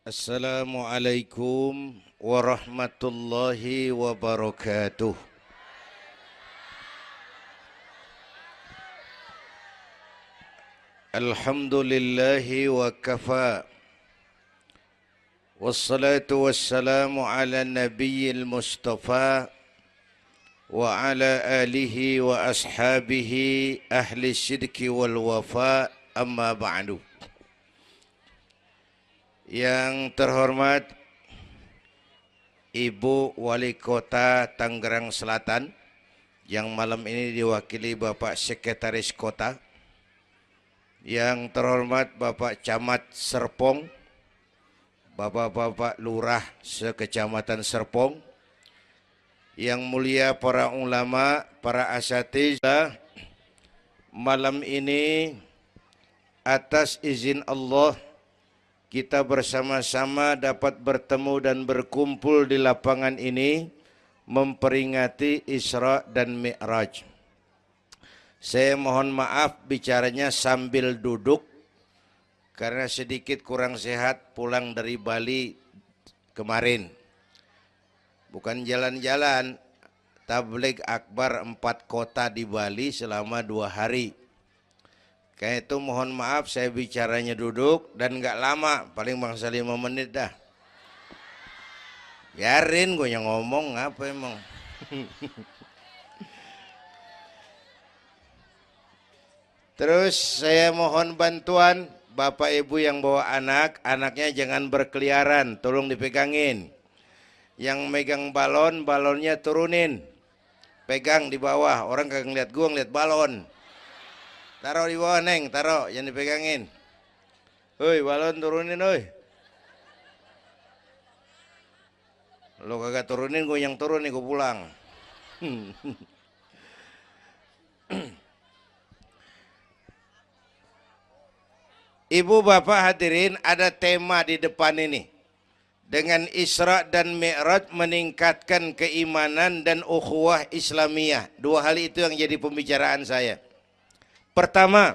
Assalamualaikum warahmatullahi wabarakatuh. Alhamdulillahi wa kafa. Wassalatu wassalamu ala nabiyyil mustafa wa ala alihi wa ashabihi ahli syidki wal wafa, amma ba'du. Yang terhormat Ibu Wali Kota Tangerang Selatan, yang malam ini diwakili Bapak Sekretaris Kota. Yang terhormat Bapak Camat Serpong, Bapak-bapak Lurah sekecamatan Serpong, yang mulia para ulama, para asatidzah, malam ini atas izin Allah kita bersama-sama dapat bertemu dan berkumpul di lapangan ini memperingati Isra dan Mi'raj. Saya mohon maaf bicaranya sambil duduk karena sedikit kurang sehat pulang dari Bali kemarin. Bukan jalan-jalan, tabligh akbar 4 kota di Bali selama 2 hari. Kayak itu mohon maaf saya bicaranya duduk dan gak lama, paling bangsa 5 menit dah. Biarin gue yang ngomong, apa emang. Terus saya mohon bantuan Bapak Ibu yang bawa anak, anaknya jangan berkeliaran, tolong dipegangin. Yang megang balon, balonnya turunin. Pegang di bawah, orang kagak ngeliat gua, ngeliat balon. Taruh di bawah, Neng, taruh, jangan dipegangin. Hoi, balon turunin, hoi. Lo kagak turunin, gue yang turun nih, gue pulang. Ibu bapak hadirin, ada tema di depan ini. Dengan Isra dan Mi'raj meningkatkan keimanan dan ukhuwah Islamiyah. 2 hal itu yang jadi pembicaraan saya. Pertama,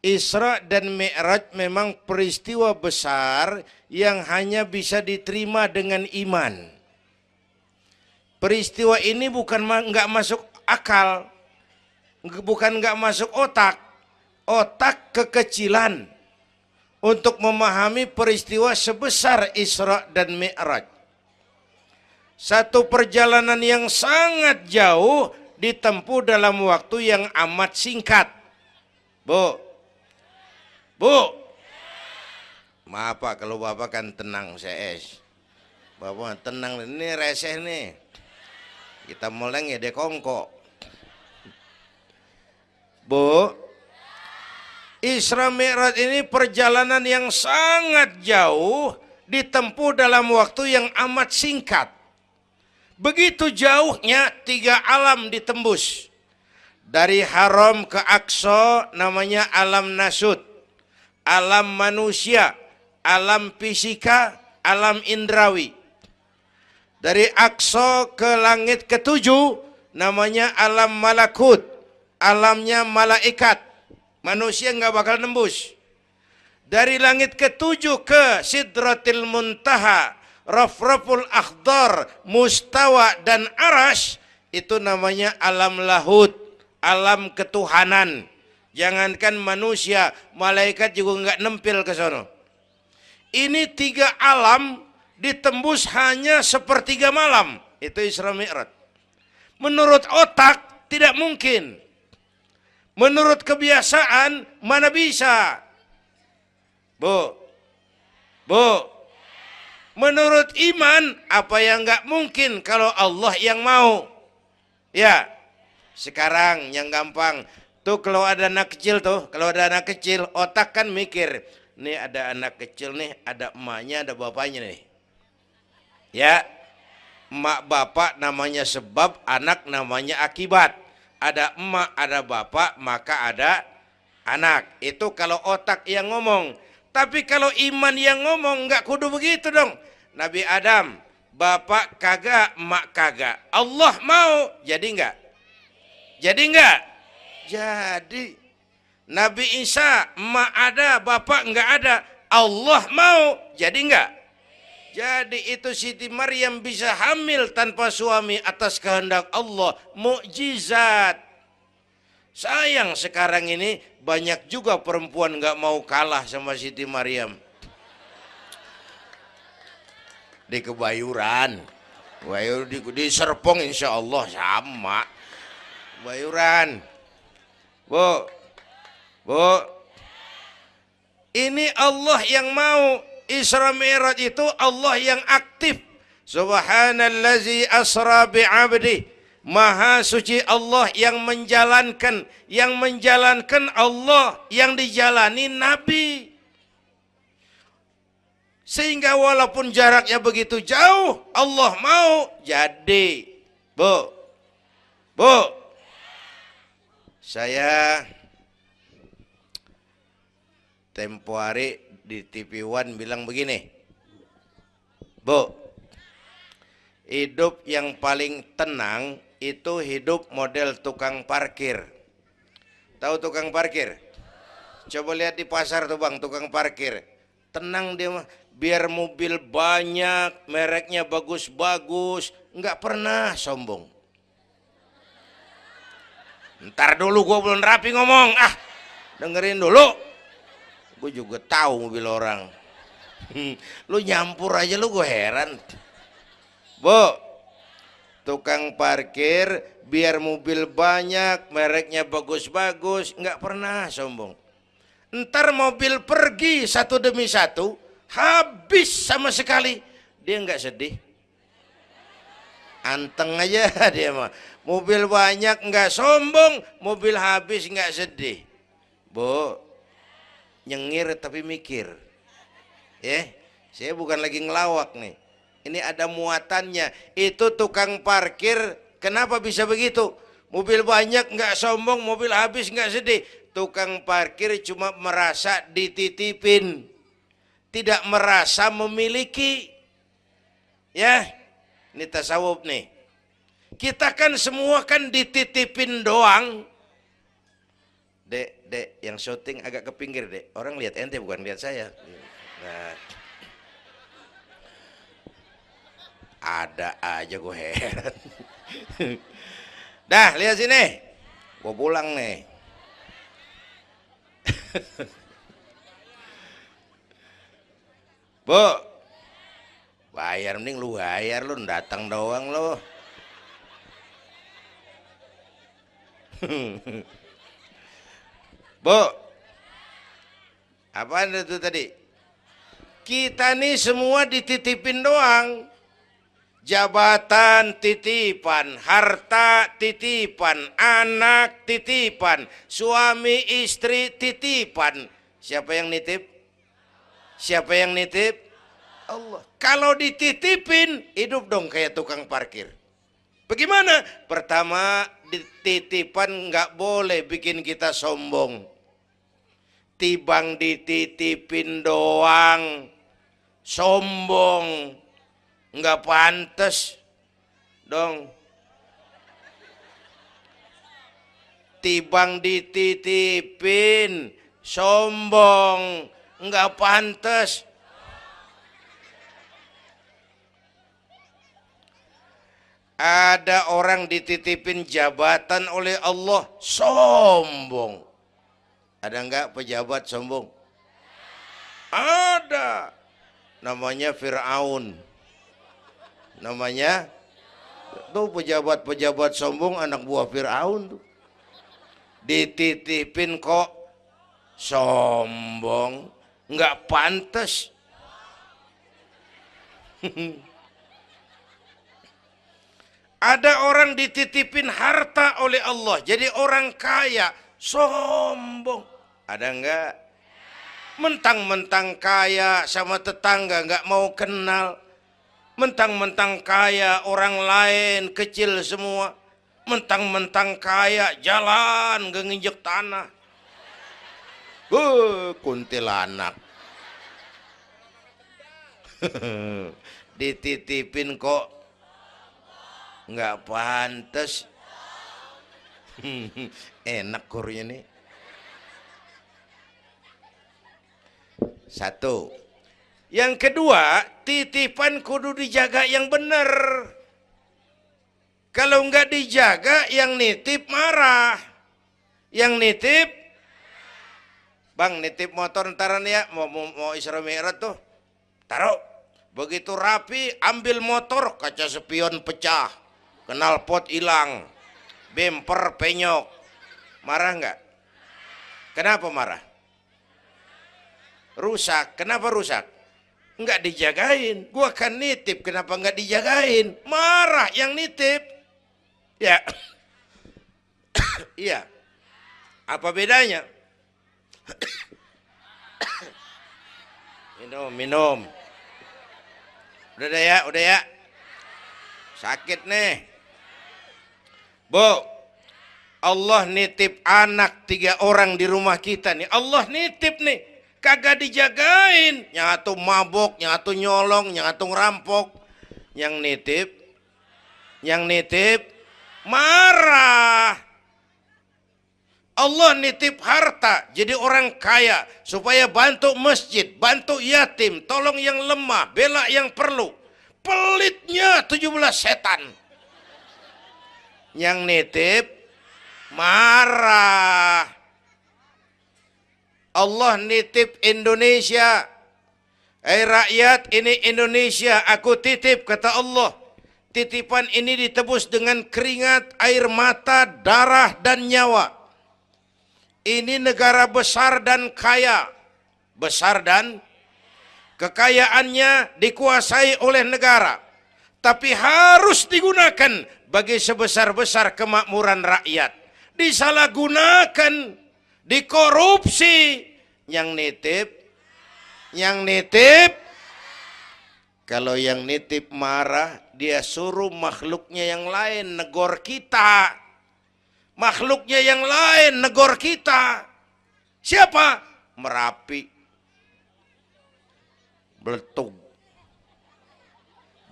Isra dan Mi'raj memang peristiwa besar yang hanya bisa diterima dengan iman. Peristiwa ini bukan nggak masuk akal, bukan nggak masuk otak. Otak kekecilan untuk memahami peristiwa sebesar Isra dan Mi'raj. Satu perjalanan yang sangat jauh ditempuh dalam waktu yang amat singkat. Bu, maaf Pak kalau Bapak kan tenang CS. Bapak tenang, ini reseh nih. Kita meleng ya dekongko. Bu, Isra Mi'raj ini perjalanan yang sangat jauh ditempuh dalam waktu yang amat singkat. Begitu jauhnya 3 alam ditembus. Dari Haram ke Aqsa namanya alam nasut, alam manusia, alam fisika, alam indrawi. Dari Aqsa ke langit ke-7 namanya alam malakut, alamnya malaikat. Manusia nggak bakal nembus. Dari langit ke-7 ke Sidratil Muntaha, Rafraful Akhdar, Mustawa dan Arash, itu namanya alam lahut, alam ketuhanan. Jangankan manusia, malaikat juga nggak nempel ke sono. Ini 3 alam ditembus hanya sepertiga malam. Itu Isra Mi'raj. Menurut otak tidak mungkin. Menurut kebiasaan mana bisa? Bu, menurut iman apa yang nggak mungkin kalau Allah yang mau? Ya, sekarang yang gampang tuh kalau ada anak kecil otak kan mikir, nih ada anak kecil nih, ada emaknya, ada bapaknya nih. Ya, emak bapak namanya sebab, anak namanya akibat. Ada emak, ada bapak, maka ada anak. Itu kalau otak yang ngomong. Tapi kalau iman yang ngomong, nggak kudu begitu dong. Nabi Adam, bapak kagak, emak kagak. Allah mau, jadi nggak? Jadi nggak? Jadi. Nabi Isa, emak ada, bapak nggak ada. Allah mau, jadi nggak? Jadi itu Siti Maryam bisa hamil tanpa suami atas kehendak Allah, mukjizat. Sayang sekarang ini banyak juga perempuan nggak mau kalah sama Siti Maryam. Di Kebayuran, di Serpong insya Allah sama. Kebayuran, Bu, ini Allah yang mau. Isra Mi'raj itu Allah yang aktif. Subhanallazi asra bi'abdi. Maha suci Allah yang menjalankan. Yang menjalankan Allah, yang dijalani Nabi. Sehingga walaupun jaraknya begitu jauh, Allah mau jadi. Bu, saya tempo hari di TV One bilang begini, Bu, hidup yang paling tenang itu hidup model tukang parkir. Tahu tukang parkir? Coba lihat di pasar tuh bang, tukang parkir. Tenang dia mah, biar mobil banyak, mereknya bagus-bagus, nggak pernah sombong. Ntar dulu gua belum rapi ngomong, dengerin dulu. Gue juga tahu mobil orang. Lu nyampur aja lu, gue heran. Bu, tukang parkir biar mobil banyak, mereknya bagus-bagus, nggak pernah sombong. Ntar mobil pergi satu demi satu, habis sama sekali, dia nggak sedih. Anteng aja dia mah. Mobil banyak nggak sombong, mobil habis nggak sedih. Bu, nyengir tapi mikir. Saya bukan lagi ngelawak nih. Ini ada muatannya. Itu tukang parkir kenapa bisa begitu? Mobil banyak nggak sombong, mobil habis nggak sedih. Tukang parkir cuma merasa dititipin, tidak merasa memiliki. Ya, ini tasawuf nih. Kita kan semua kan dititipin doang. Dek, yang syuting agak ke pinggir, Dek. Orang lihat ente bukan lihat saya. Nah, ada aja gue heran. Dah, lihat sini. Gue pulang nih. Bu, bayar, mending lu bayar, lu datang doang lu. Bu, apaan itu tadi? Kita nih semua dititipin doang. Jabatan titipan, harta titipan, anak titipan, suami istri titipan. Siapa yang nitip? Siapa yang nitip? Allah. Kalau dititipin, hidup dong kayak tukang parkir. Bagaimana? Pertama, titipan nggak boleh bikin kita sombong. Tibang dititipin doang, sombong, nggak pantas dong. Tibang dititipin, sombong, nggak pantas. Ada orang dititipin jabatan oleh Allah, sombong. Ada enggak pejabat sombong? Ada. Namanya Fir'aun. Namanya tuh pejabat-pejabat sombong, anak buah Fir'aun tuh. Dititipin kok sombong, enggak pantas. Ada orang dititipin harta oleh Allah, jadi orang kaya, sombong. Ada enggak? Mentang-mentang kaya sama tetangga enggak mau kenal. Mentang-mentang kaya orang lain kecil semua. Mentang-mentang kaya jalan gak nginjek tanah. Kuntilanak. Dititipin kok nggak pantas. Enak kurnya nih. Satu, Yang kedua, titipan kudu dijaga yang benar. Kalau nggak dijaga, yang nitip marah. Yang nitip, bang nitip motor ntaran ya, mau Isra Mi'raj tuh, taruh. Begitu rapi, ambil motor, kaca spion pecah, knalpot hilang, bemper penyok. Marah nggak? Kenapa marah? Rusak. Kenapa rusak? Nggak dijagain. Gua kan nitip, kenapa nggak dijagain? Marah yang nitip. Ya, iya. Apa bedanya? Minum. Udah ya. Sakit nih. Bu, Allah nitip anak 3 orang di rumah kita nih. Allah nitip nih. Kagak dijagain. Nyatu mabok, nyatu nyolong, nyatu ngerampok. Yang nitip, marah. Allah nitip harta jadi orang kaya supaya bantu masjid, bantu yatim, tolong yang lemah, bela yang perlu. Pelitnya 17 setan. Yang nitip marah. Allah nitip Indonesia. Rakyat, ini Indonesia aku titip, kata Allah. Titipan ini ditebus dengan keringat, air mata, darah dan nyawa. Ini negara besar dan kaya. Besar dan kekayaannya dikuasai oleh negara. Tapi harus digunakan bagi sebesar-besar kemakmuran rakyat. Disalahgunakan, dikorupsi. Yang nitip, kalau yang nitip marah, dia suruh makhluknya yang lain negor kita. Makhluknya yang lain negor kita. Siapa? Merapi, Beletung,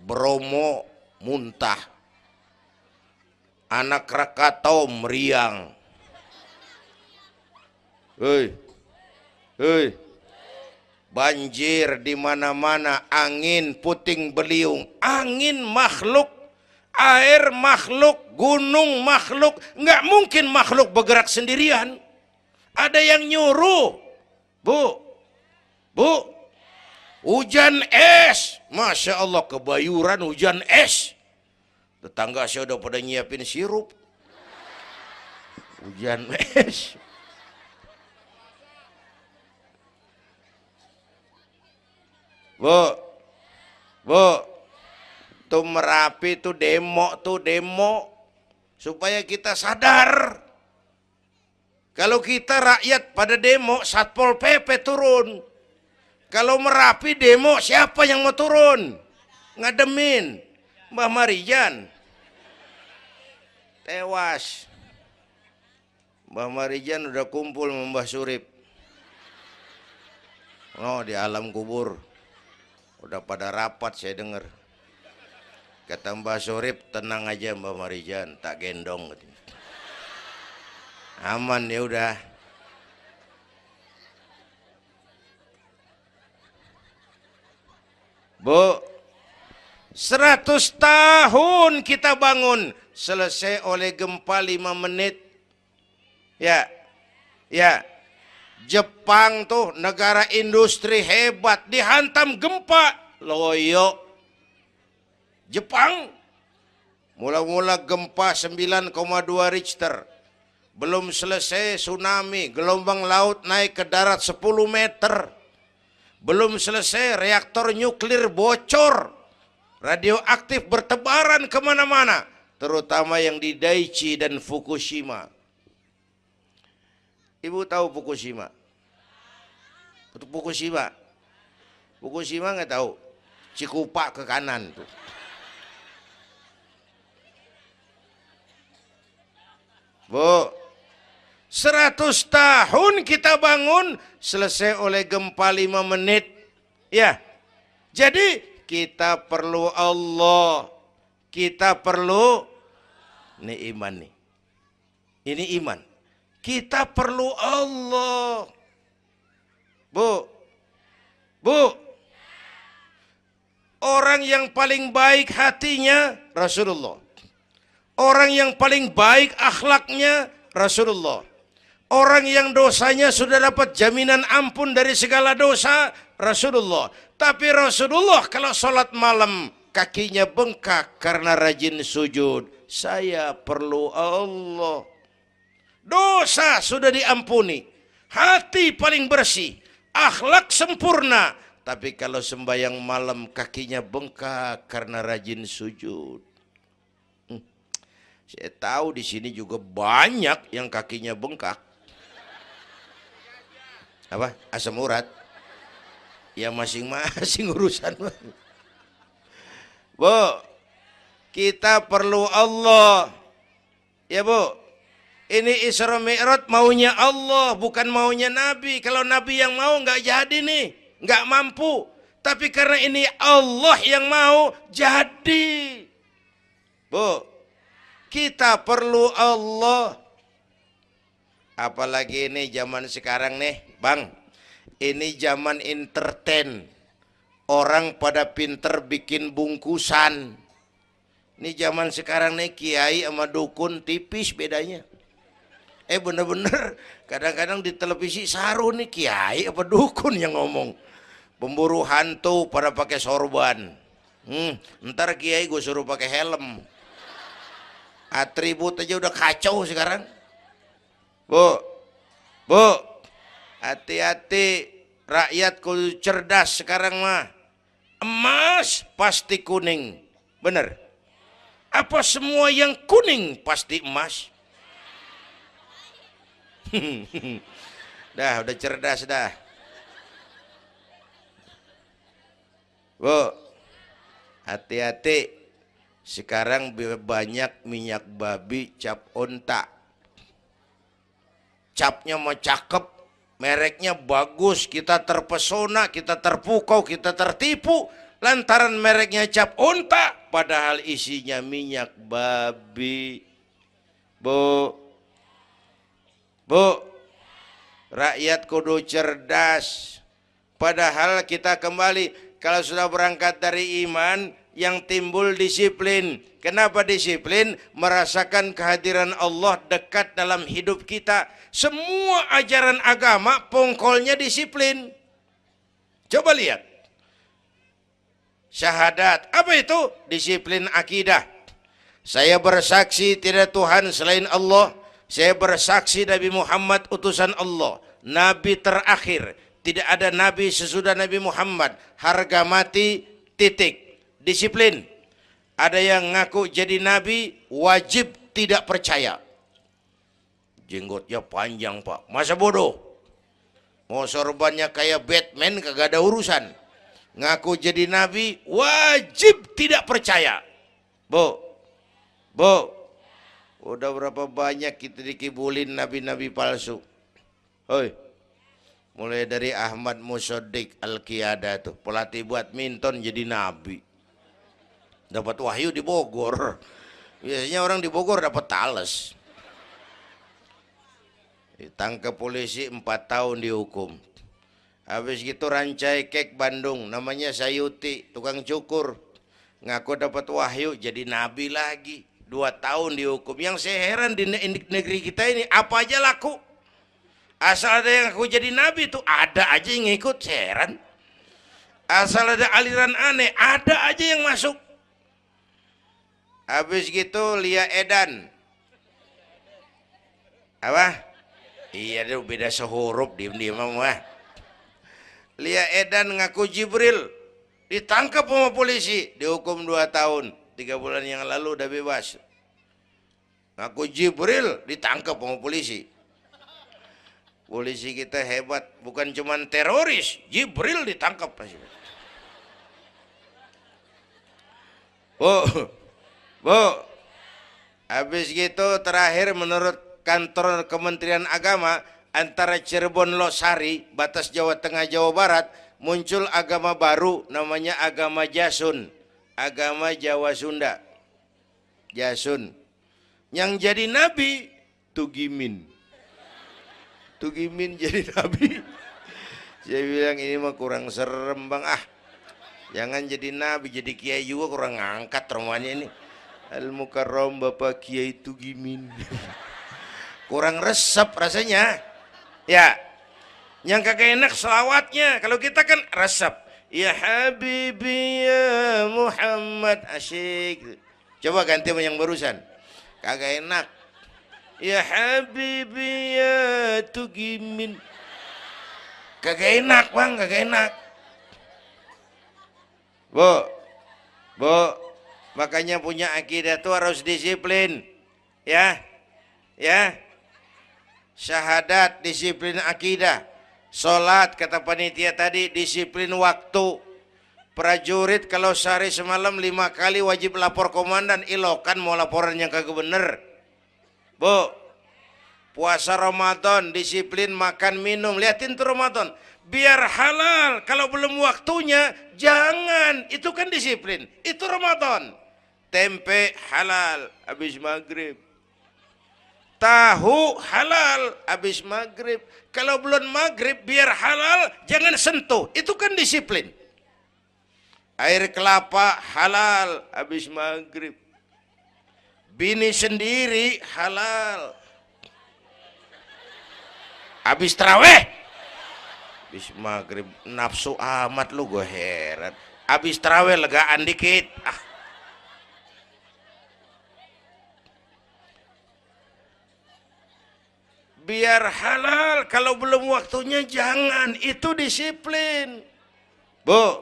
Bromo muntah, Anak Krakatau meriang. Hei, banjir di mana-mana, angin puting beliung, angin makhluk, air makhluk, gunung makhluk. Nggak mungkin makhluk bergerak sendirian. Ada yang nyuruh. Bu, hujan es. Masya Allah, kebayuran hujan es. Tetangga saya udah pada nyiapin sirup. Hujan es. Bu, tuh Merapi tuh demo supaya kita sadar. Kalau kita rakyat pada demo, Satpol PP turun. Kalau Merapi demo, siapa yang mau turun? Ngademin Mbah Marijan. Tewas. Mbah Marijan udah kumpul sama Mbah Surip. Oh, di alam kubur. Udah pada rapat saya dengar. Kata Mbah Surip, tenang aja Mbah Marijan, tak gendong. Aman ya udah. Bu, 100 tahun kita bangun, selesai oleh gempa 5 menit. Ya. Jepang tuh negara industri hebat, dihantam gempa, loyo. Jepang mula-mula gempa 9,2 Richter. Belum selesai tsunami, gelombang laut naik ke darat 10 meter. Belum selesai reaktor nuklir bocor. Radioaktif bertebaran kemana-mana. Terutama yang di Daiichi dan Fukushima. Ibu tahu Fukushima? Fukushima nggak tahu? Cikupa ke kanan tuh. Bu, 100 tahun kita bangun, selesai oleh gempa 5 menit. Ya, jadi kita perlu Allah. Kita perlu, ini iman nih. Ini iman. Kita perlu Allah. Bu, Orang yang paling baik hatinya Rasulullah. Orang yang paling baik akhlaknya Rasulullah. Orang yang dosanya sudah dapat jaminan ampun dari segala dosa Rasulullah. Tapi Rasulullah kalau sholat malam kakinya bengkak karena rajin sujud. Saya perlu Allah. Dosa sudah diampuni. Hati paling bersih. Akhlak sempurna. Tapi kalau sembahyang malam kakinya bengkak karena rajin sujud. Saya tahu di sini juga banyak yang kakinya bengkak. Apa? Asam urat. Ya masing-masing urusan. Bu, kita perlu Allah. Ya Bu, ini Isra Mi'raj maunya Allah, bukan maunya Nabi. Kalau Nabi yang mau nggak jadi nih, nggak mampu. Tapi karena ini Allah yang mau, jadi. Bu, kita perlu Allah. Apalagi ini zaman sekarang nih, Bang. Ini zaman entertain. Orang pada pinter bikin bungkusan. Ini zaman sekarang nih kiai sama dukun tipis bedanya. Bener-bener kadang-kadang di televisi saru nih kiai apa dukun yang ngomong. Pemburu hantu pada pakai sorban. Ntar kiai gue suruh pakai helm. Atribut aja udah kacau sekarang. Bu, hati-hati, rakyat kudu cerdas sekarang mah. Emas pasti kuning, bener? Apa semua yang kuning pasti emas? Udah cerdas dah. Bu, hati-hati. Sekarang banyak minyak babi cap onta. Capnya mau cakep, mereknya bagus, kita terpesona, kita terpukau, kita tertipu lantaran mereknya cap onta, padahal isinya minyak babi. Bu, rakyat kudu cerdas. Padahal kita kembali, kalau sudah berangkat dari iman, yang timbul disiplin. Kenapa disiplin? Merasakan kehadiran Allah dekat dalam hidup kita. Semua ajaran agama pongkolnya disiplin. Coba lihat. Syahadat, apa itu? Disiplin akidah. Saya bersaksi tidak Tuhan selain Allah. Saya bersaksi Nabi Muhammad utusan Allah, Nabi terakhir. Tidak ada Nabi sesudah Nabi Muhammad. Harga mati, titik. Disiplin. Ada yang ngaku jadi Nabi, wajib tidak percaya. Jenggotnya panjang Pak, masa bodoh? Mau sorbannya kayak Batman kagak ada urusan. Ngaku jadi Nabi, wajib tidak percaya. Bu, udah berapa banyak kita dikibulin nabi-nabi palsu. Hoi, mulai dari Ahmad Musaddiq Al-Qiyada tuh, pelatih badminton jadi nabi. Dapat wahyu di Bogor. Biasanya orang di Bogor dapat tales. Ditangkap polisi 4 tahun dihukum. Habis gitu Rancai Kek Bandung, namanya Sayuti, tukang cukur. Ngaku dapat wahyu jadi nabi lagi. 2 tahun dihukum. Yang saya heran di negeri kita ini apa aja laku. Asal ada yang ngaku jadi nabi tuh ada aja yang ngikut, saya heran. Asal ada aliran aneh, ada aja yang masuk. Habis gitu Lia Edan. Apa? Iya deh, beda sehuruf, diem-diem mah. Lia Edan ngaku Jibril, ditangkap sama polisi, dihukum 2 tahun. 3 bulan yang lalu udah bebas. Ngaku Jibril, ditangkap sama polisi. Polisi kita hebat, bukan cuman teroris, Jibril ditangkap. Bu, habis gitu terakhir menurut kantor Kementerian Agama, antara Cirebon Losari, batas Jawa Tengah Jawa Barat, muncul agama baru namanya agama Jasun, agama Jawa Sunda. Jasun. Yang jadi nabi Tugimin. Tugimin jadi nabi. Saya bilang ini mah kurang serem Bang, Jangan jadi nabi, jadi kiai juga kurang ngangkat rumahnya ini. Al Mukarram Bapak Kiai Tugimin. Kurang resep rasanya. Ya. Yang kagak enak selawatnya. Kalau kita kan resep. Ya Habibi ya Muhammad, asyik. Coba ganti sama yang barusan. Kagak enak. Ya Habibi ya Tugimin. Kagak enak bang, kagak enak. Bu, makanya punya akidah tuh harus disiplin. Ya, syahadat disiplin akidah. Sholat kata panitia tadi disiplin waktu. Prajurit kalau sehari semalam 5 kali wajib lapor komandan, ilokan mau laporan yang kagak bener. Bu, puasa Ramadan disiplin makan minum, liatin tuh Ramadan biar halal. Kalau belum waktunya jangan, itu kan disiplin, itu Ramadan. Tempe halal habis maghrib, tahu halal habis maghrib. Kalau belum maghrib biar halal jangan sentuh, itu kan disiplin. Air kelapa halal habis maghrib, bini sendiri halal habis taraweh, habis maghrib nafsu amat lu, gue heran. Habis taraweh legaan dikit. Biar halal, kalau belum waktunya jangan, itu disiplin. Bu,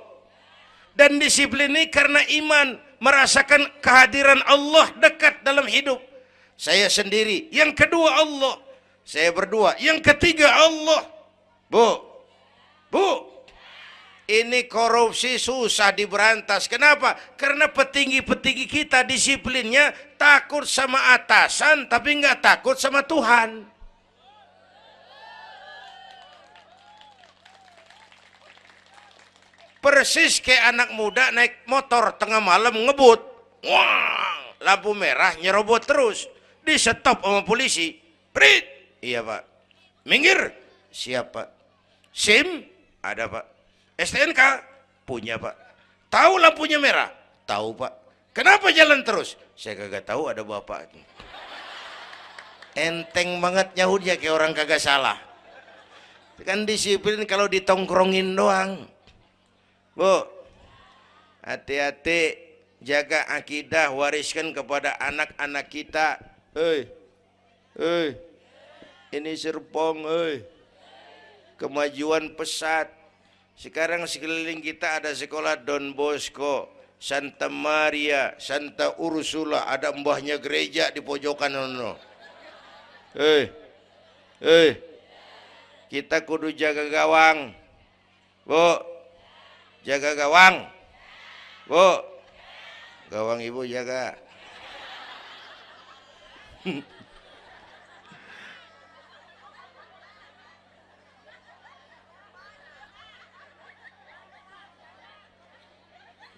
dan disiplin ini karena iman, merasakan kehadiran Allah dekat dalam hidup. Saya sendiri, yang kedua Allah. Saya berdua, yang ketiga Allah. Bu, ini korupsi susah diberantas. Kenapa? Karena petinggi-petinggi kita disiplinnya takut sama atasan, tapi nggak takut sama Tuhan. Persis kayak anak muda naik motor tengah malam ngebut, wah, lampu merah nyerobot terus, di stop sama polisi. Prit, iya pak. Minggir, siap pak. SIM ada pak. STNK punya pak. Tahu lampunya merah? Tahu pak. Kenapa jalan terus? Saya kagak tahu, ada bapak. Enteng banget nyahutnya kayak orang kagak salah. Kan disiplin kalau ditongkrongin doang. Bu, hati-hati, jaga akidah, wariskan kepada anak-anak kita. Ini Serpong, kemajuan pesat. Sekarang sekeliling kita ada sekolah Don Bosco, Santa Maria, Santa Ursula, ada mbahnya gereja di pojokan ono. Kita kudu jaga gawang. Bu, jaga gawang. Bu, gawang ibu jaga.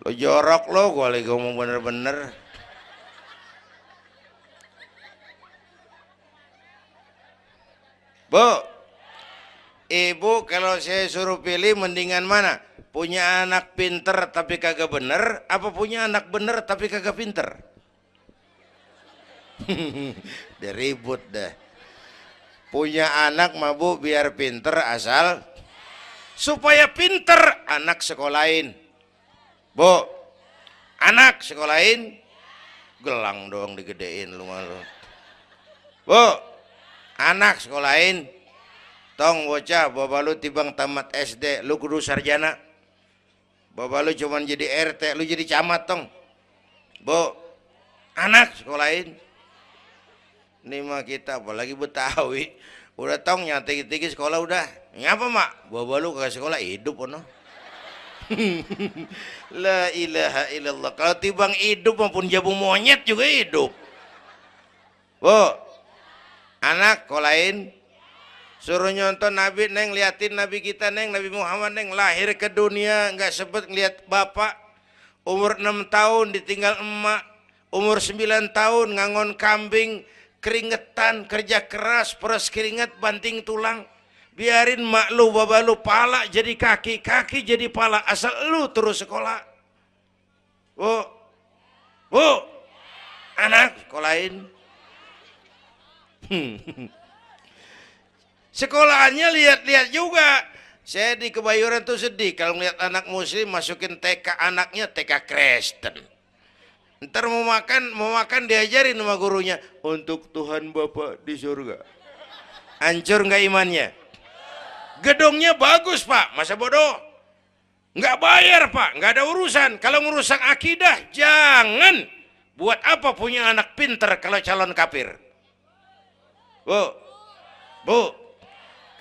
Lo jorok lo, gue lagi ngomong bener-bener. Bu, ibu kalau saya suruh pilih mendingan mana? Punya anak pinter tapi kagak bener, apa punya anak bener tapi kagak pinter? Udah ribut dah. Punya anak mah bu biar pinter, asal supaya pinter anak sekolahin. Bu, anak sekolahin, gelang doang digedein lu malu. Bu, anak sekolahin, tong bocah, bapak lu tibang tamat SD, lu kudu sarjana. Bapak lu cuman jadi RT, lu jadi camat tong. Bu, anak sekolahin. Ini mah kita apalagi Betawi, udah tong nyantai-tinggi sekolah udah. Ngapa mak? Bapak lu kagak sekolah, hidup ono. La ilaha illallah. Kalau tibang hidup maupun jabu monyet juga hidup. Bu, anak sekolahin. Suruh nyonton Nabi neng, liatin Nabi kita neng, Nabi Muhammad neng, lahir ke dunia nggak sempet ngeliat bapak, umur 6 tahun ditinggal emak, umur 9 tahun ngangon kambing, keringetan, kerja keras, peres keringet, banting tulang, Biarin mak lu, baba lu, pala jadi kaki, kaki jadi pala, asal lu terus sekolah. Bu, anak sekolahin. Sekolahannya lihat-lihat juga. Saya di Kebayoran tuh sedih kalau melihat anak muslim masukin TK, anaknya TK Kristen. Ntar mau makan diajarin sama gurunya untuk Tuhan Bapa di surga. Hancur nggak imannya? Gedungnya bagus Pak, masa bodoh? Nggak bayar Pak, nggak ada urusan. Kalau merusak akidah, jangan. Buat apa punya anak pinter kalau calon kafir? Bu,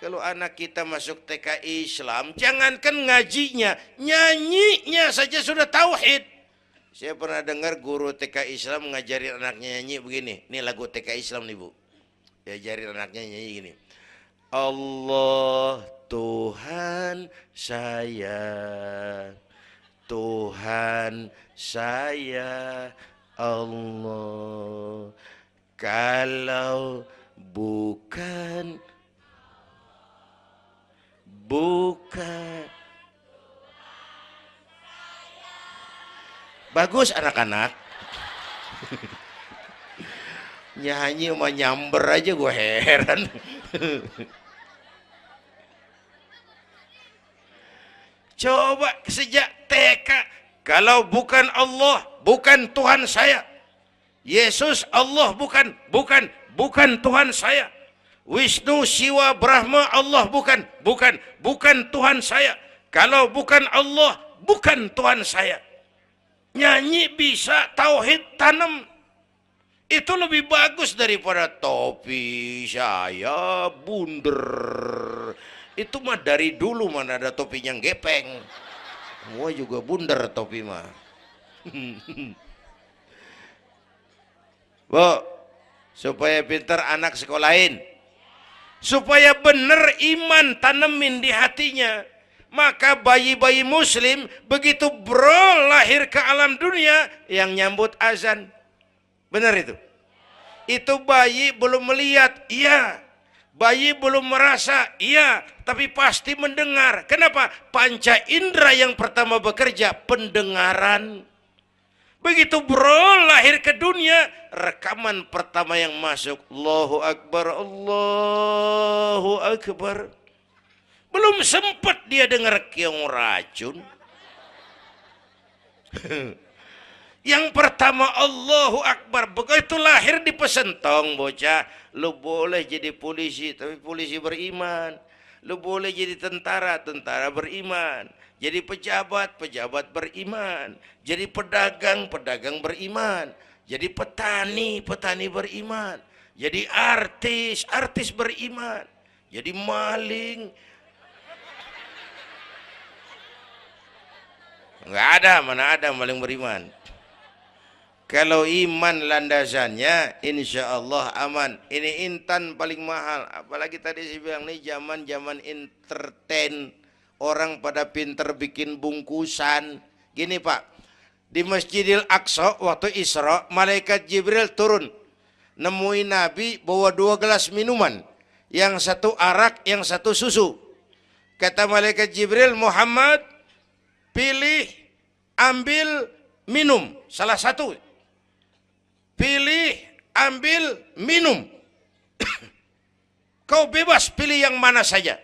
kalau anak kita masuk TK Islam, jangankan ngajinya, nyanyinya saja sudah tauhid. Saya pernah dengar guru TK Islam ngajarin anaknya nyanyi begini. Ini lagu TK Islam nih Bu. Diajarin anaknya nyanyi gini. Allah Tuhan saya, Tuhan saya Allah. Kalau bukan bagus anak-anak. Nyanyi sama nyamber aja gue heran. Coba sejak TK, kalau bukan Allah, bukan Tuhan saya. Yesus Allah bukan Tuhan saya. Wisnu, Siwa, Brahma, Allah bukan Tuhan saya. Kalau bukan Allah, bukan Tuhan saya. Nyanyi bisa, tauhid tanam. Itu lebih bagus daripada topi saya bunder. Itu mah dari dulu mana ada topinya gepeng. Semua juga bunder topi mah. Bu, supaya pintar anak sekolahin. Supaya benar iman tanemin di hatinya. Maka bayi-bayi muslim begitu lahir ke alam dunia yang nyambut azan. Benar itu? Itu bayi belum melihat, iya. Bayi belum merasa, iya. Tapi pasti mendengar. Kenapa? Panca indera yang pertama bekerja, pendengaran. Begitu lahir ke dunia, rekaman pertama yang masuk, Allahu Akbar, Allahu Akbar. Belum sempat dia dengar keong racun. Yang pertama Allahu Akbar. Begitu lahir di pesentong bocah, lu boleh jadi polisi, tapi polisi beriman. Lu boleh jadi tentara, tentara beriman. Jadi pejabat, pejabat beriman. Jadi pedagang, pedagang beriman. Jadi petani, petani beriman. Jadi artis, artis beriman. Jadi maling. Enggak ada, mana ada maling beriman. Kalau iman landasannya, insya Allah aman. Ini intan paling mahal. Apalagi tadi saya bilang nih zaman entertain. Orang pada pinter bikin bungkusan. Gini Pak, di Masjidil Aqsa waktu Isra, malaikat Jibril turun. Nemuin Nabi bawa 2 gelas minuman. Yang satu arak, yang satu susu. Kata malaikat Jibril, Muhammad, pilih, ambil, minum. Salah satu. Pilih, ambil, minum. Kau bebas pilih yang mana saja.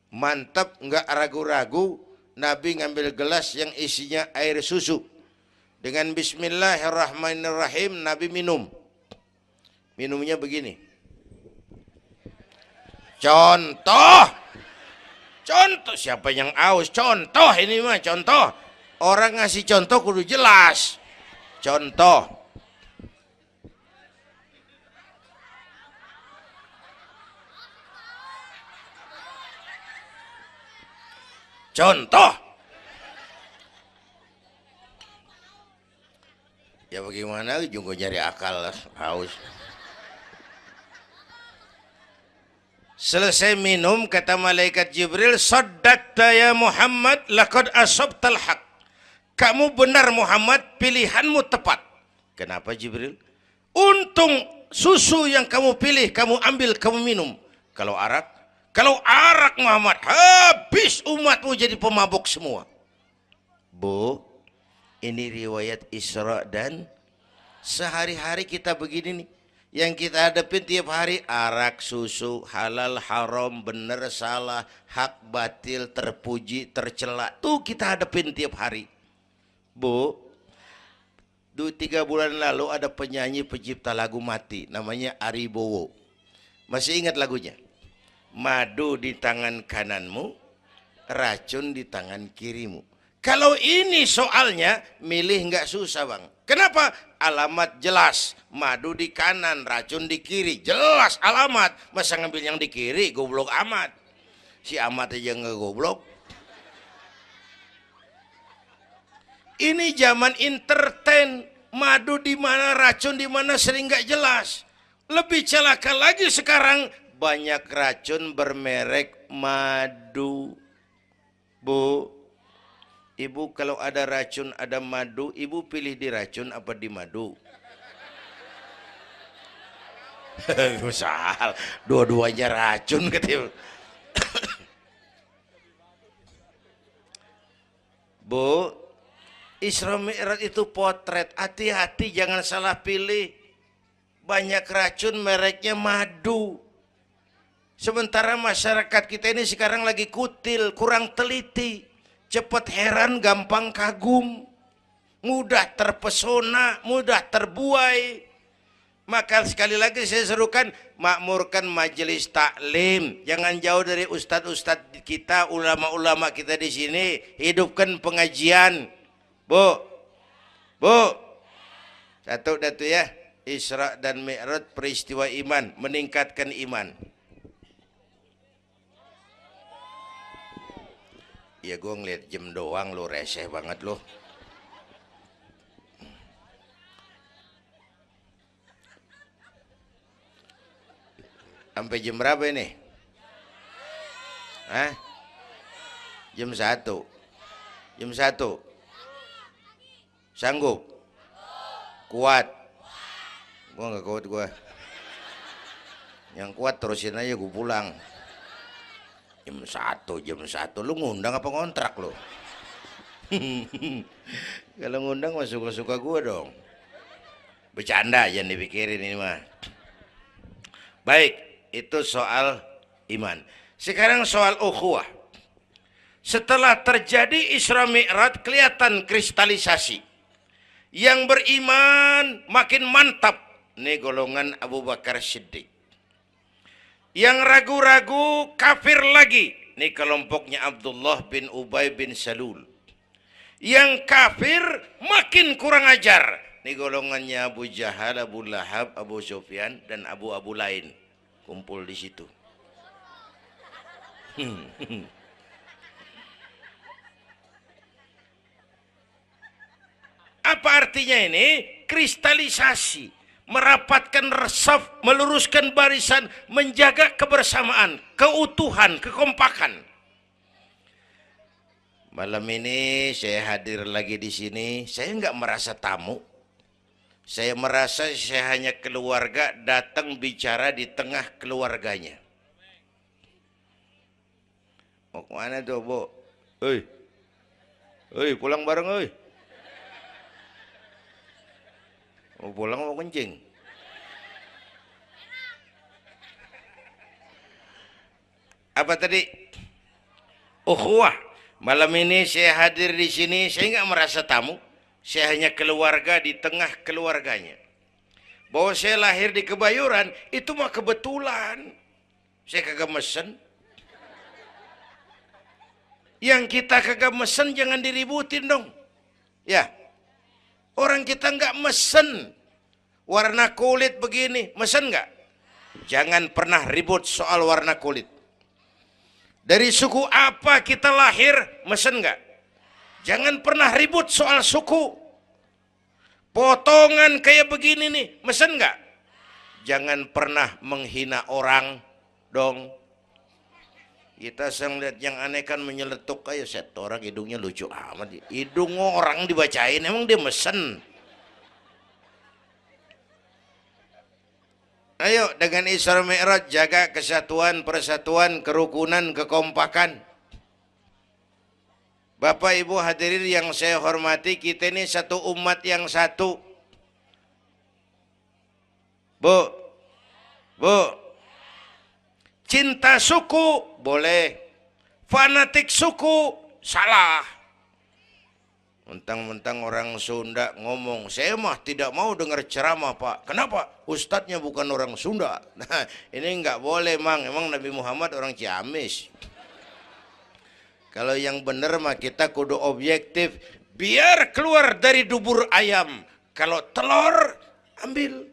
Mantap, enggak ragu-ragu. Nabi ngambil gelas yang isinya air susu. Dengan bismillahirrahmanirrahim, Nabi minum. Minumnya begini. Contoh. Contoh, siapa yang aus? Contoh ini mah, contoh. Orang ngasih contoh kudu jelas. Contoh. Contoh. Ya bagaimana juga nyari akal haus. Selesai minum kata malaikat Jibril, saddaqta ya Muhammad laqad asabtal haq. Kamu benar Muhammad, pilihanmu tepat. Kenapa Jibril? Untung susu yang kamu pilih, kamu ambil, kamu minum. Kalau arak, Kalau arak Muhammad, habis umatmu jadi pemabuk semua. Bu, ini riwayat Isra dan sehari-hari kita begini nih. Yang kita hadapin tiap hari arak, susu, halal, haram, benar, salah, hak, batil, terpuji, tercela. Tuh kita hadapin tiap hari. Bu, 3 bulan lalu ada penyanyi pencipta lagu mati. Namanya Ari Bowo. Masih ingat lagunya? Madu di tangan kananmu, racun di tangan kirimu. Kalau ini soalnya, milih nggak susah bang. Kenapa? Alamat jelas. Madu di kanan, racun di kiri. Jelas alamat. Masa ngambil yang di kiri, goblok amat. Si amat aja nggak goblok. Ini zaman entertain. Madu di mana, racun di mana sering nggak jelas. Lebih celaka lagi sekarang. Banyak racun bermerek madu. Bu, ibu kalau ada racun ada madu, ibu pilih di racun apa di madu? Misal, dua-duanya racun gitu. Bu, Isra Mi'raj itu potret. Hati-hati jangan salah pilih. Banyak racun mereknya madu. Sementara masyarakat kita ini sekarang lagi kutil, kurang teliti, cepat heran, gampang kagum, mudah terpesona, mudah terbuai. Maka sekali lagi saya serukan, makmurkan majelis taklim, jangan jauh dari ustadz-ustadz kita, ulama-ulama kita di sini, hidupkan pengajian. Bu, satu datu ya, Isra dan Mi'raj peristiwa iman, meningkatkan iman. Ya gue ngeliat jam doang lo, reseh banget lo. Sampai jam berapa ini? Hah? Jam 1. Jam 1. Sanggup? Kuat? Gue gak kuat gue. Yang kuat terusin aja gue pulang. Jam 1 lu ngundang apa ngontrak lu? Kalau ngundang mah suka-suka gue dong. Bercanda, jangan dipikirin ini mah. Baik, itu soal iman. Sekarang soal ukhuwah. Setelah terjadi Isra Mi'raj kelihatan kristalisasi. Yang beriman makin mantap. Ini golongan Abu Bakar Siddiq. Yang ragu-ragu kafir lagi. Ini kelompoknya Abdullah bin Ubay bin Salul. Yang kafir makin kurang ajar. Ini golongannya Abu Jahal, Abu Lahab, Abu Sufyan, dan Abu lain. Kumpul di situ. Apa artinya ini? Kristalisasi. Merapatkan resaf, meluruskan barisan, menjaga kebersamaan, keutuhan, kekompakan. Malam ini saya hadir lagi di sini, saya nggak merasa tamu. Saya merasa saya hanya keluarga datang bicara di tengah keluarganya. Mau kemana tuh, Bu? Pulang bareng, oi. Mau pulang mau kencing. Apa tadi? Ukhuwah. Malam ini saya hadir di sini, saya nggak merasa tamu. Saya hanya keluarga di tengah keluarganya. Bahwa saya lahir di Kebayoran itu mah kebetulan. Saya kagak mesen. Yang kita kagak mesen jangan diributin dong. Ya. Orang kita nggak mesen warna kulit begini, mesen nggak? Jangan pernah ribut soal warna kulit. Dari suku apa kita lahir, mesen nggak? Jangan pernah ribut soal suku. Potongan kayak begini nih, mesen nggak? Jangan pernah menghina orang dong. Kita sering lihat yang aneh kan menyeletuk kayak set orang hidungnya lucu amat. Hidung orang dibacain emang dia mesen. Ayo dengan Isra Mi'raj jaga kesatuan, persatuan, kerukunan, kekompakan. Bapak Ibu hadirin yang saya hormati, kita ini satu umat yang satu. Bu, cinta suku boleh, fanatik suku salah. Mentang-mentang orang Sunda ngomong, saya mah tidak mau dengar ceramah Pak. Kenapa? Ustadznya bukan orang Sunda. Nah, ini nggak boleh Mang. Emang Nabi Muhammad orang Ciamis. Kalau yang benar mah kita kudu objektif. Biar keluar dari dubur ayam. Kalau telur, ambil.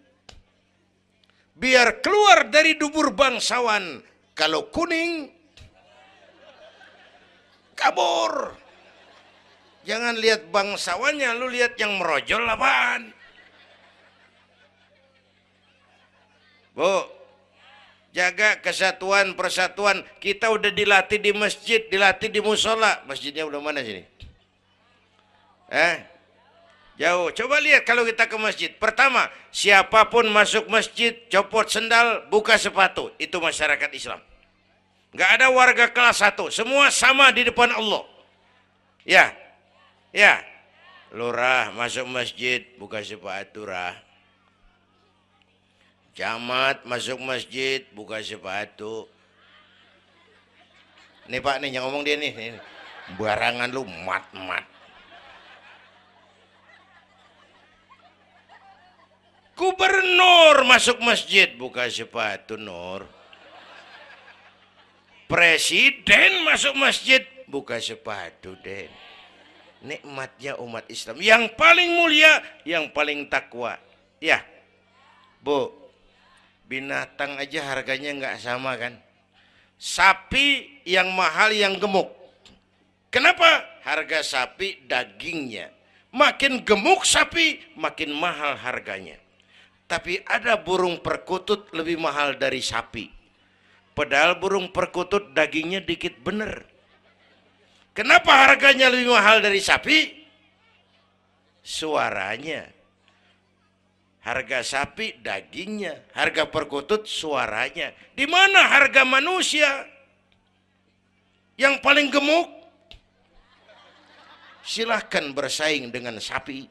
Biar keluar dari dubur bangsawan. Kalau kuning, kabur. Jangan lihat bangsawannya, lu lihat yang merojol apaan. Bu, jaga kesatuan, persatuan. Kita udah dilatih di masjid, dilatih di musola. Masjidnya udah mana sini? Jauh. Coba lihat kalau kita ke masjid. Pertama, siapapun masuk masjid, copot sendal, buka sepatu. Itu masyarakat Islam. Nggak ada warga kelas 1. Semua sama di depan Allah. Ya, lurah masuk masjid, buka sepatu rah. Camat masuk masjid, buka sepatu. Nih Pak nih yang ngomong dia nih. Barangan lu mat. Gubernur masuk masjid, buka sepatu Nur. Presiden masuk masjid, buka sepatu Den. Nikmatnya umat Islam yang paling mulia, yang paling takwa. Ya, Bu, binatang aja harganya nggak sama kan? Sapi yang mahal yang gemuk. Kenapa? Harga sapi dagingnya. Makin gemuk sapi, makin mahal harganya. Tapi ada burung perkutut lebih mahal dari sapi. Padahal burung perkutut dagingnya dikit bener. Kenapa harganya lebih mahal dari sapi? Suaranya. Harga sapi dagingnya, harga perkutut suaranya. Di mana harga manusia yang paling gemuk? Silahkan bersaing dengan sapi.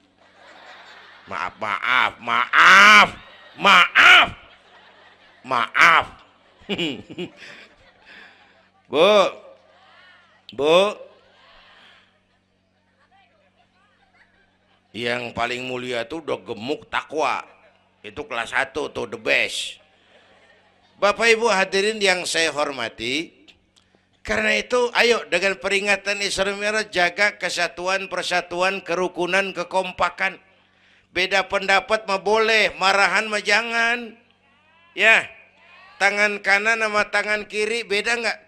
Maaf. Bu, yang paling mulia itu udah gemuk takwa. Itu kelas 1 tuh the best. Bapak Ibu hadirin yang saya hormati, karena itu ayo dengan peringatan Isra Mi'raj jaga kesatuan, persatuan, kerukunan, kekompakan. Beda pendapat mah boleh, marahan mah jangan. Ya, tangan kanan sama tangan kiri beda nggak?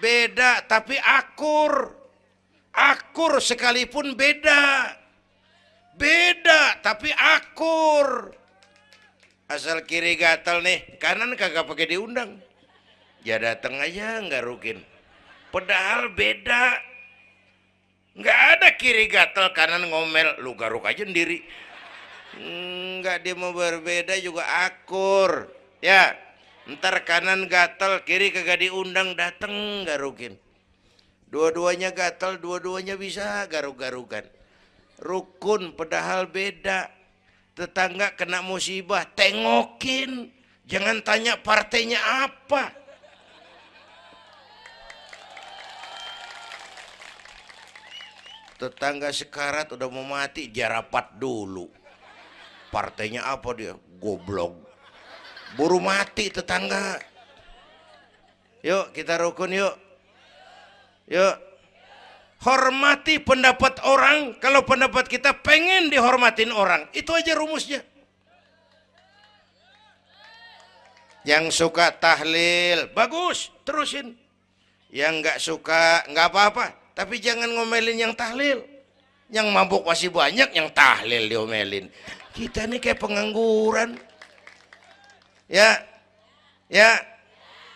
Beda, tapi akur. Akur sekalipun beda. Beda, tapi akur. Asal kiri gatal nih, kanan kagak pakai diundang. Ya datang aja nggak rukin. Padahal beda. Nggak ada kiri gatal, kanan ngomel. Lu garuk aja sendiri. Nggak, dia mau berbeda juga akur. Ya, ntar kanan gatal, kiri kagak diundang, datang garukin. Dua-duanya gatal, dua-duanya bisa garuk-garukan. Rukun padahal beda. Tetangga kena musibah, tengokin. Jangan tanya partainya apa. Tetangga sekarat udah mau mati, jarapat dulu. Partainya apa dia? Goblok. Buru mati tetangga. Yuk kita rukun yuk. Hormati pendapat orang. Kalau pendapat kita pengen dihormatin orang, itu aja rumusnya. Yang suka tahlil bagus, terusin. Yang nggak suka nggak apa-apa, tapi jangan ngomelin yang tahlil. Yang mabuk masih banyak, yang tahlil diomelin. Kita nih kayak pengangguran. Ya.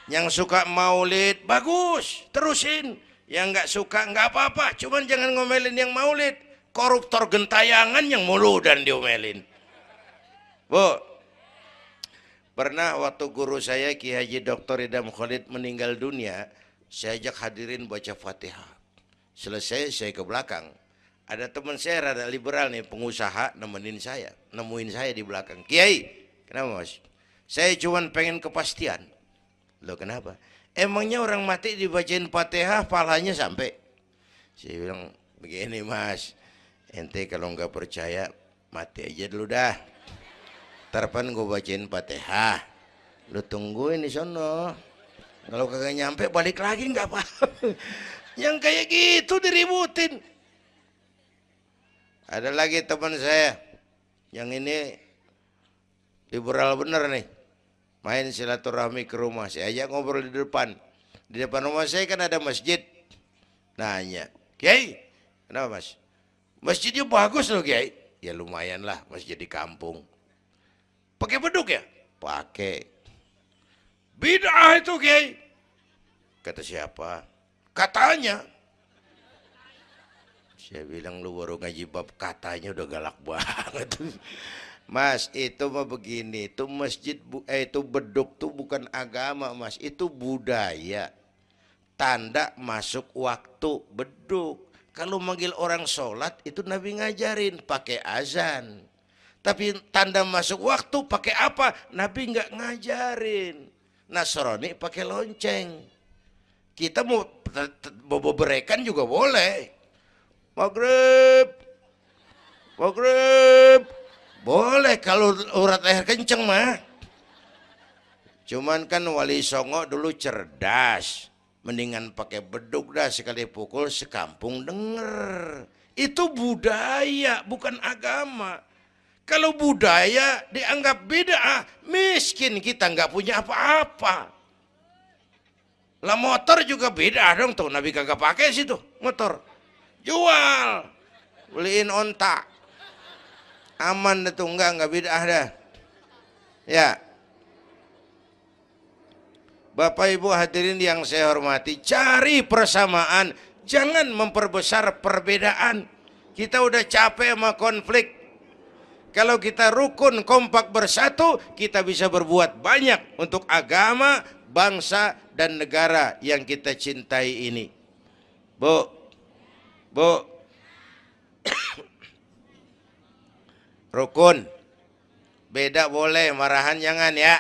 Yang suka maulid bagus, terusin. Yang nggak suka nggak apa-apa, cuman jangan ngomelin yang maulid. Koruptor gentayangan yang mulu dan diomelin. Bu, Pernah waktu guru saya Ki Haji Dr. Idam Khalid meninggal dunia, saya ajak hadirin baca Fatihah. Selesai saya ke belakang. Ada teman saya rada liberal nih, pengusaha nemuin saya di belakang. Kiai, kenapa mas? Saya cuma pengen kepastian. Loh kenapa? Emangnya orang mati dibacain Fatihah pahalanya sampai? Saya bilang begini mas, ente kalau nggak percaya mati aja dulu dah. Tarpan gue bacain Fatihah, lu tungguin di sono. Kalau kagak nyampe balik lagi nggak apa-apa. Yang kayak gitu diributin. Ada lagi teman saya, yang ini liberal bener nih, main silaturahmi ke rumah. Saya ajak ngobrol di depan. Di depan rumah saya kan ada masjid. Nanya, Kiai, kenapa mas? Masjidnya bagus loh Kiai. Ya lumayan lah, masjid di kampung. Pakai beduk ya? Pakai. Bid'ah itu Kiai. Kata siapa? Katanya. Saya bilang lu baru ngaji bab katanya udah galak banget. Mas itu mah begini, itu masjid itu beduk tuh bukan agama mas, itu budaya. Tanda masuk waktu beduk. Kalau manggil orang sholat itu Nabi ngajarin pakai azan. Tapi tanda masuk waktu pakai apa? Nabi nggak ngajarin. Nasrani pakai lonceng. Kita mau bobrekan juga boleh. Maghrib, maghrib, boleh kalau urat leher kenceng mah. Cuman kan Wali Songo dulu cerdas. Mendingan pakai beduk dah, sekali pukul sekampung denger. Itu budaya bukan agama. Kalau budaya dianggap bid'ah, miskin kita nggak punya apa-apa. Lah motor juga bid'ah dong tuh, Nabi kagak pakai situ motor. Jual, beliin onta. Aman dah tuh, enggak bid'ah dah. Ya. Bapak Ibu hadirin yang saya hormati, cari persamaan, jangan memperbesar perbedaan. Kita udah capek sama konflik. Kalau kita rukun kompak bersatu, kita bisa berbuat banyak untuk agama, bangsa, dan negara yang kita cintai ini. Bu, rukun, beda boleh, marahan jangan ya.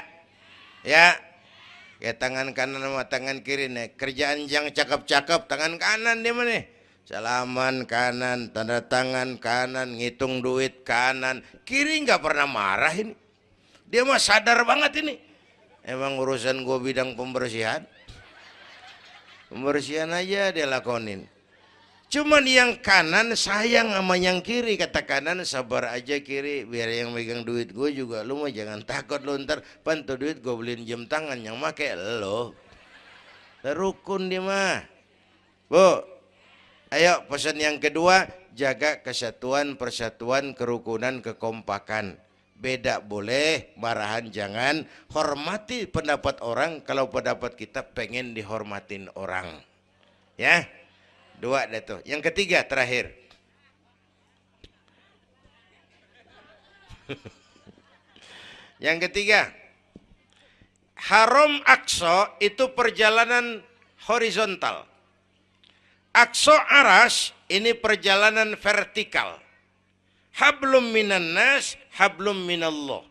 Ya, kayak tangan kanan sama tangan kiri nih. Kerjaan yang cakep-cakep, tangan kanan dia mana? Salaman kanan, tanda tangan kanan, ngitung duit kanan. Kiri nggak pernah marah ini. Dia mah sadar banget ini. Emang urusan gue bidang pembersihan. Pembersihan aja dia lakonin. Cuman yang kanan sayang sama yang kiri. Kata kanan sabar aja kiri. Biar yang megang duit gue juga. Lu mah jangan takut lu ntar. Pantu duit gue beliin jam tangan. Yang make lo. Rukun dia mah. Bu. Ayo pesan yang kedua, jaga kesatuan, persatuan, kerukunan, kekompakan. Beda boleh, marahan jangan. Hormati pendapat orang, kalau pendapat kita pengen dihormatin orang. Ya, dua dah tuh. Yang ketiga, terakhir. Yang ketiga, Haram Aqsa itu perjalanan horizontal. Aqsa Aras ini perjalanan vertikal. Hablum minan nas, hablum minallah.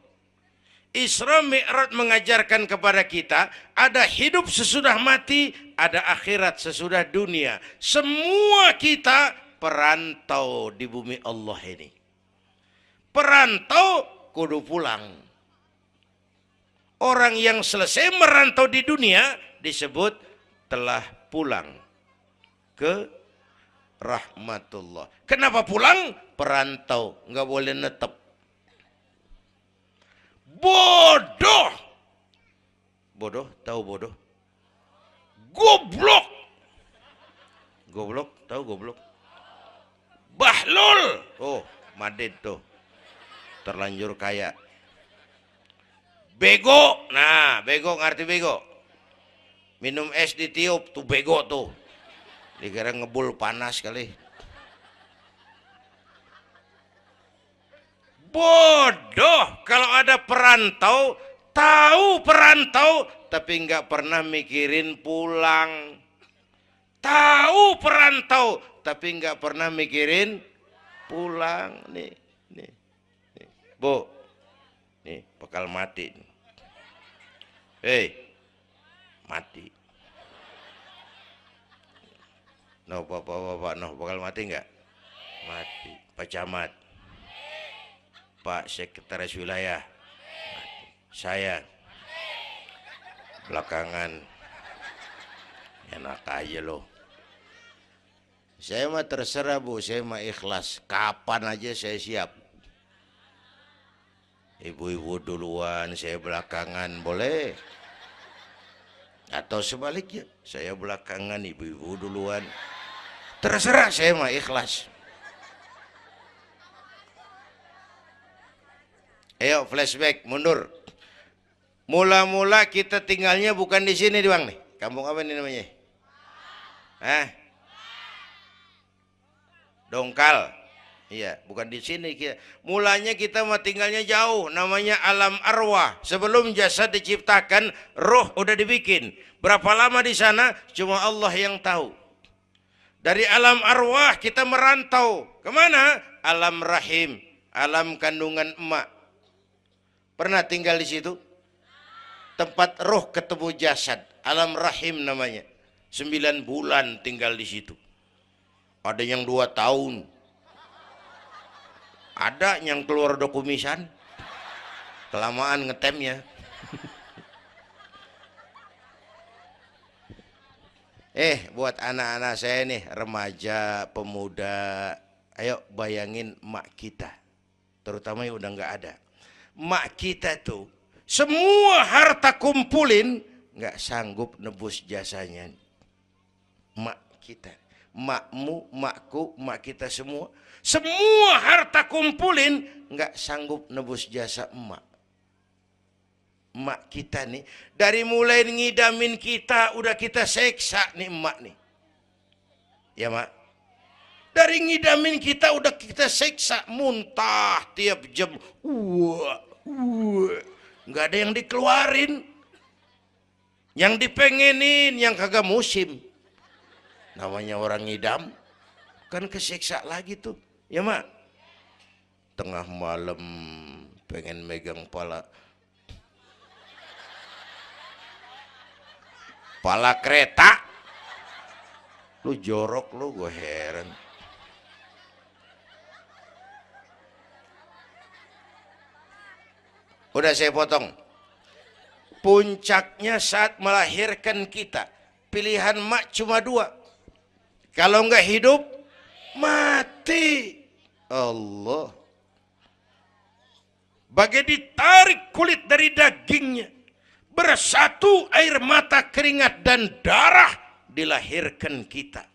Isra Mi'raj mengajarkan kepada kita ada hidup sesudah mati, ada akhirat sesudah dunia. Semua kita perantau di bumi Allah ini. Perantau kudu pulang. Orang yang selesai merantau di dunia disebut telah pulang ke rahmatullah. Kenapa pulang? Perantau, nggak boleh netep. Bodoh. Bodoh, tahu bodoh? Goblok. Goblok, tahu goblok? Bahlul. Oh, Madid tuh. Terlanjur kaya. Bego. Nah, bego ngerti bego? Minum es ditiup tuh bego tuh. Dikira ngebul panas kali. Bodoh. Kalau ada perantau Tahu perantau tapi nggak pernah mikirin pulang. Tahu perantau tapi nggak pernah mikirin pulang. Nih, nih, nih. Bu, nih bakal mati. Hei, mati. No, bapak, no, bakal mati nggak? Mati. Pak Camat, Pak Sekretaris Wilayah, saya belakangan enak aja loh. Saya mah terserah Bu, saya mah ikhlas. Kapan aja saya siap. Ibu-ibu duluan, saya belakangan, boleh. Atau sebaliknya, saya belakangan, ibu-ibu duluan. Terserah, saya mah ikhlas. Ayo flashback, mundur. Mula-mula kita tinggalnya bukan di sini doang nih. Kampung apa ini namanya? Hah? Dongkal. Iya, bukan di sini kita. Mulanya kita mah tinggalnya jauh, namanya alam arwah. Sebelum jasad diciptakan, roh udah dibikin. Berapa lama di sana? Cuma Allah yang tahu. Dari alam arwah kita merantau kemana? Alam rahim, alam kandungan emak. Pernah tinggal di situ? Tempat roh ketemu jasad, alam rahim namanya. 9 bulan tinggal di situ. Ada yang 2 tahun. Ada yang keluar dokumisan. Kelamaan ngetemnya. Buat anak-anak saya nih, remaja, pemuda, ayo bayangin mak kita. Terutama yang udah nggak ada. Mak kita tuh semua harta kumpulin nggak sanggup nebus jasanya. Mak kita, makmu, makku, mak kita semua harta kumpulin nggak sanggup nebus jasa emak. Emak kita nih dari mulai ngidamin kita udah kita seksa nih emak nih. Ya mak. Dari ngidamin kita udah kita seksa, muntah tiap jam. Nggak ada yang dikeluarin. Yang dipengenin yang kagak musim. Namanya orang ngidam kan kesiksa lagi tuh. Ya mak. Tengah malam pengen megang pala kereta. Lu jorok lu, gue heran. Udah saya potong. Puncaknya saat melahirkan kita, pilihan mak cuma 2. Kalau nggak hidup, mati. Allah. Bagai ditarik kulit dari dagingnya, bersatu air mata, keringat dan darah, dilahirkan kita.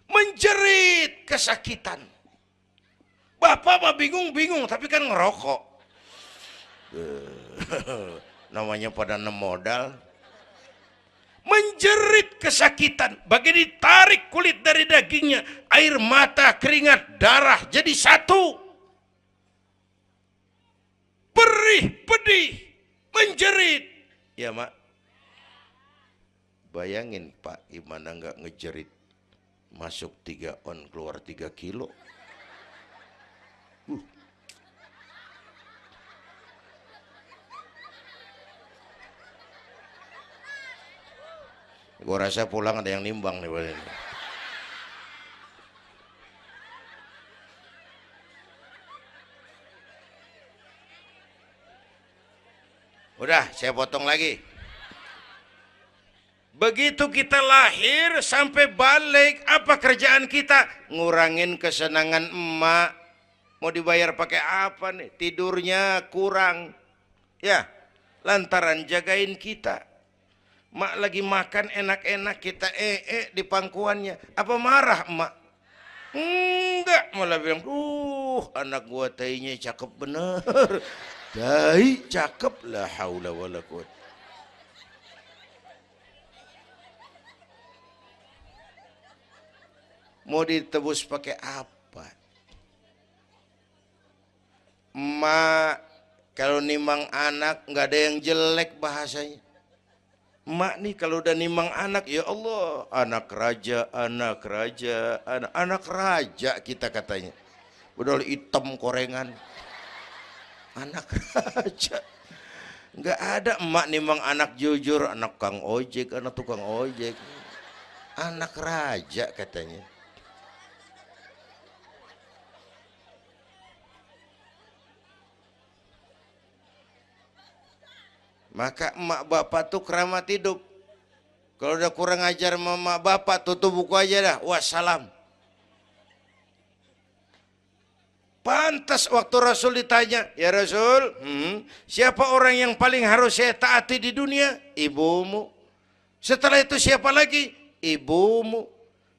Menjerit kesakitan. Bapak mah bingung-bingung tapi kan ngerokok. Namanya pada modal. Menjerit kesakitan, bagai ditarik kulit dari dagingnya, air mata, keringat, darah jadi satu. Perih, pedih, menjerit. Ya mak. Bayangin Pak, gimana nggak ngejerit. Masuk 3 on, keluar 3 kilo. Gue rasa pulang ada yang nimbang nih. Udah, saya potong lagi. Begitu kita lahir sampai balik, apa kerjaan kita? Ngurangin kesenangan emak. Mau dibayar pakai apa nih? Tidurnya kurang. Ya, lantaran jagain kita. Mak lagi makan enak-enak, kita di pangkuannya. Apa marah emak? Enggak, malah bilang, anak gua tainya cakep bener. Tai cakep, la haula wala quwwata. Mau ditebus pakai apa? Emak Kalau nimang anak nggak ada yang jelek bahasanya. Emak nih kalau udah nimang anak, ya Allah, anak raja, anak raja, anak raja kita katanya. Udah hitam korengan. Anak raja. Nggak ada emak nimang anak jujur, anak kang ojek, anak tukang ojek. Anak raja katanya. Maka emak bapak tuh keramat hidup. Kalau udah kurang ajar sama emak bapak, tutup buku aja dah. Wassalam. Pantas waktu Rasul ditanya, ya Rasul, siapa orang yang paling harus saya taati di dunia? Ibumu. Setelah itu siapa lagi? Ibumu.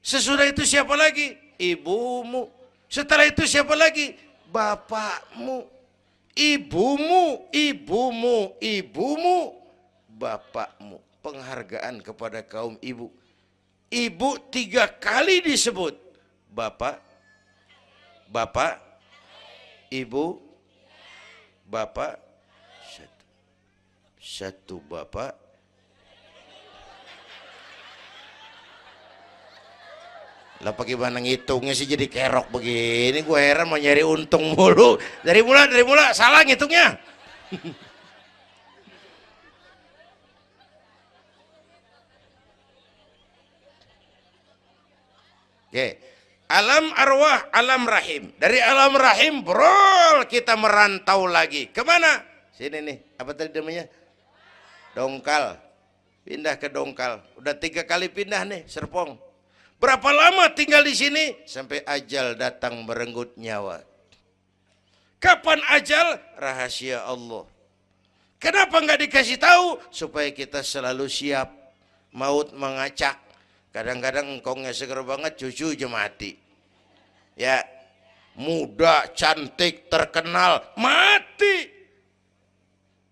Sesudah itu siapa lagi? Ibumu. Setelah itu siapa lagi? Bapakmu. Ibumu, ibumu, ibumu, bapakmu. Penghargaan kepada kaum ibu. Ibu 3 kali disebut. Bapak, bapak, ibu, bapak, satu bapak. Lah pakai mana ngitungnya sih jadi kerok begini, gue heran mau nyari untung mulu. Dari mula salah ngitungnya. Oke. Alam arwah, alam rahim. Dari alam rahim, brol, kita merantau lagi. Kemana? Sini nih, apa tadi namanya? Dongkal. Pindah ke Dongkal. Udah 3 kali pindah nih, Serpong. Berapa lama tinggal di sini? Sampai ajal datang merenggut nyawa. Kapan ajal? Rahasia Allah. Kenapa nggak dikasih tahu? Supaya kita selalu siap. Maut mengacak. Kadang-kadang engkongnya seger banget, cucu aja mati. Ya, muda, cantik, terkenal, mati.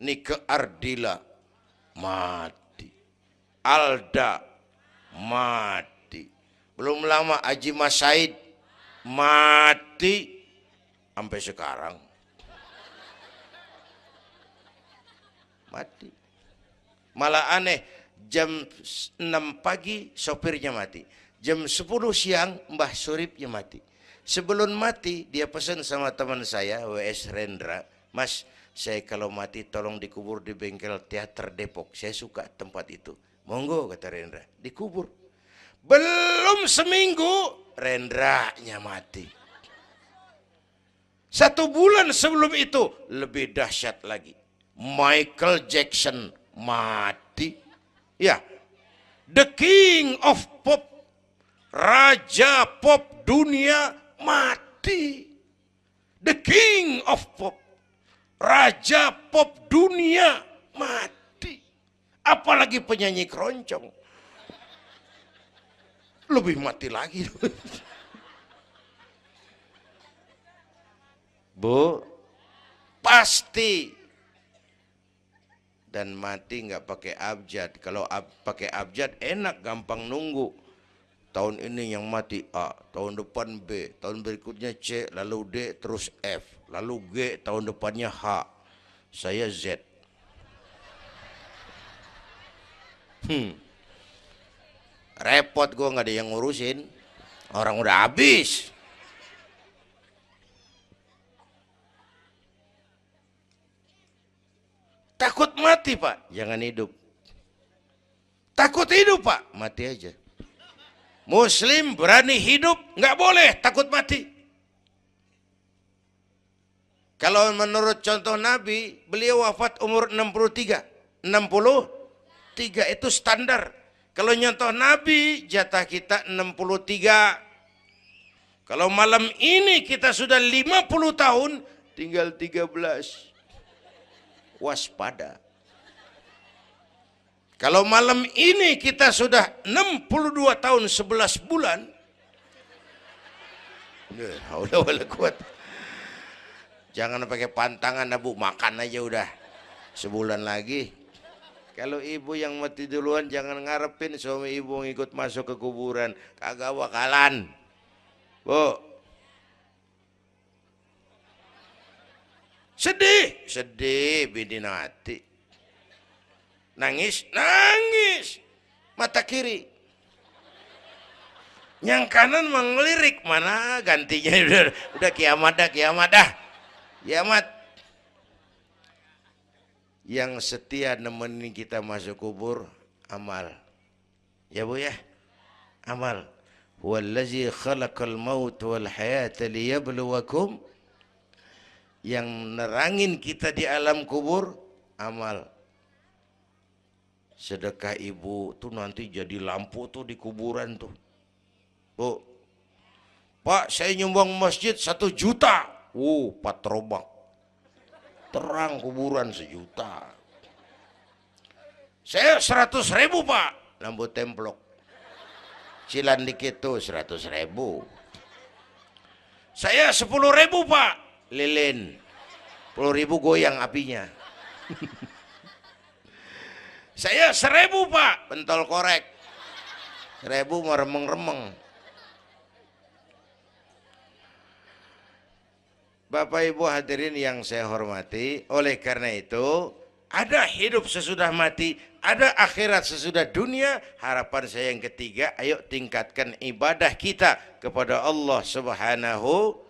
Nike Ardila, mati. Alda, mati. Belum lama Haji Mas Said mati sampai sekarang. Mati. Malah aneh, jam 6 pagi sopirnya mati. Jam 10 siang Mbah Suripnya mati. Sebelum mati dia pesan sama teman saya WS Rendra, Mas, saya kalau mati tolong dikubur di bengkel teater Depok. Saya suka tempat itu. Monggo kata Rendra, dikubur. Belum seminggu Rendranya mati. 1 bulan sebelum itu lebih dahsyat lagi. Michael Jackson mati. Ya, the king of pop, raja pop dunia mati. The king of pop, raja pop dunia mati. Apalagi penyanyi keroncong. Lebih mati lagi. Bu, pasti. Dan mati nggak pakai abjad. Kalau pakai abjad enak, gampang nunggu. Tahun ini yang mati A, tahun depan B, tahun berikutnya C, lalu D, terus F, lalu G, tahun depannya H. Saya Z. Repot gue, nggak ada yang ngurusin. Orang udah habis. Takut mati Pak, jangan hidup. Takut hidup Pak, mati aja. Muslim berani hidup, nggak boleh takut mati. Kalau menurut contoh Nabi, beliau wafat umur 63. 63 itu standar. Kalau nyontoh Nabi, jatah kita 63. Kalau malam ini kita sudah 50 tahun, tinggal 13. Waspada. Kalau malam ini kita sudah 62 tahun 11 bulan, jangan pakai pantangan, Bu, makan aja udah. Sebulan lagi. Kalau ibu yang mati duluan jangan ngarepin suami ibu ngikut masuk ke kuburan, kagak bakalan. Bu, Sedih, sedih bini mati. Nangis, nangis. Mata kiri. Yang kanan mengelirik, mana gantinya udah kiamat dah, kiamat dah. Kiamat. Yang setia nemenin kita masuk kubur, amal. Ya Bu ya? Amal. Wallazi khalaqal maut wal hayata liyabluwakum. Yang nerangin kita di alam kubur, amal. Sedekah ibu tuh nanti jadi lampu tuh di kuburan tuh. Bu, Pak saya nyumbang masjid 1 juta. Patrobak. Terang kuburan 1 juta. Saya 100.000 Pak. Lampu templok. Cilan dikit tuh 100.000. Saya 10.000 Pak. Lilin. 10.000 goyang apinya. Saya 1.000 Pak. Pentol korek. 1.000 mau remeng-remeng. Bapak Ibu hadirin yang saya hormati, oleh karena itu ada hidup sesudah mati, ada akhirat sesudah dunia. Harapan saya yang ketiga, ayo tingkatkan ibadah kita kepada Allah Subhanahu.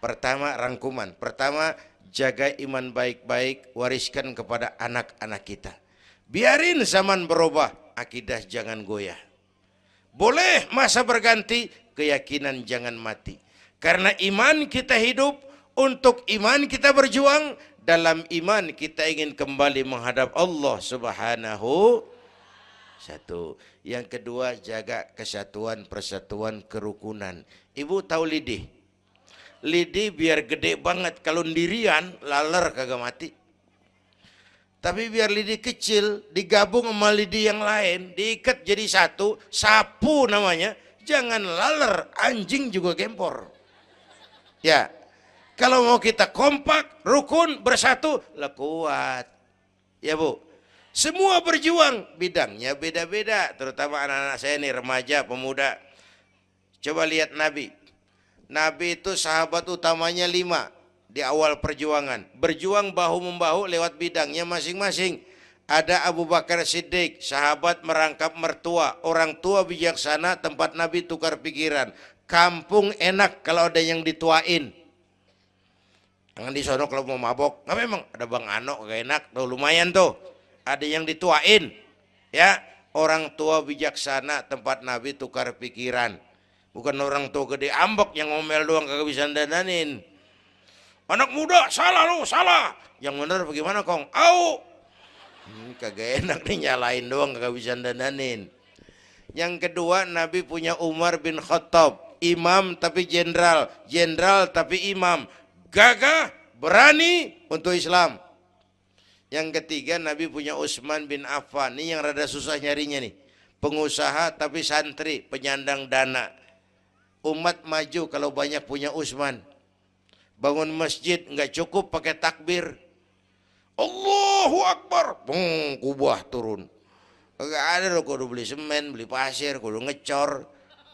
Pertama rangkuman, pertama jaga iman baik-baik, wariskan kepada anak-anak kita. Biarin zaman berubah, akidah jangan goyah. Boleh masa berganti, keyakinan jangan mati. Karena iman kita hidup, untuk iman kita berjuang, dalam iman kita ingin kembali menghadap Allah Subhanahu. Satu. Yang kedua, jaga kesatuan, persatuan, kerukunan. Ibu tahu lidi? Lidi biar gede banget, kalau ndirian laler kagak mati. Tapi biar lidi kecil digabung sama lidi yang lain, diikat jadi satu, sapu namanya. Jangan laler, anjing juga gempor. Ya, kalau mau kita kompak, rukun, bersatu, lah kuat. Ya Bu, semua berjuang, bidangnya beda-beda. Terutama anak-anak saya nih, remaja, pemuda. Coba lihat Nabi. Nabi itu sahabat utamanya 5 di awal perjuangan. Berjuang bahu-membahu lewat bidangnya masing-masing. Ada Abu Bakar Siddiq, sahabat merangkap mertua. Orang tua bijaksana, tempat Nabi tukar pikiran. Kampung enak kalau ada yang dituain. Jangan di sono kalau mau mabok. Nggak, memang ada Bang Ano gak enak. Tuh lumayan tuh. Ada yang dituain. Ya, orang tua bijaksana, tempat Nabi tukar pikiran. Bukan orang tua gede ambek yang ngomel doang kagak bisa dandanin. Anak muda salah lu, salah. Yang bener bagaimana Kong? Au. Kagak enak nih, nyalain doang kagak bisa dandanin. Yang kedua, Nabi punya Umar bin Khattab. Imam tapi jenderal, jenderal tapi imam, gagah, berani untuk Islam. Yang ketiga, Nabi punya Utsman bin Affan. Ini yang rada susah nyarinya nih. Pengusaha tapi santri, penyandang dana. Umat maju kalau banyak punya Utsman. Bangun masjid nggak cukup pakai takbir. Allahu Akbar, kubah turun. Gak ada loh, kudu beli semen, beli pasir, kudu ngecor.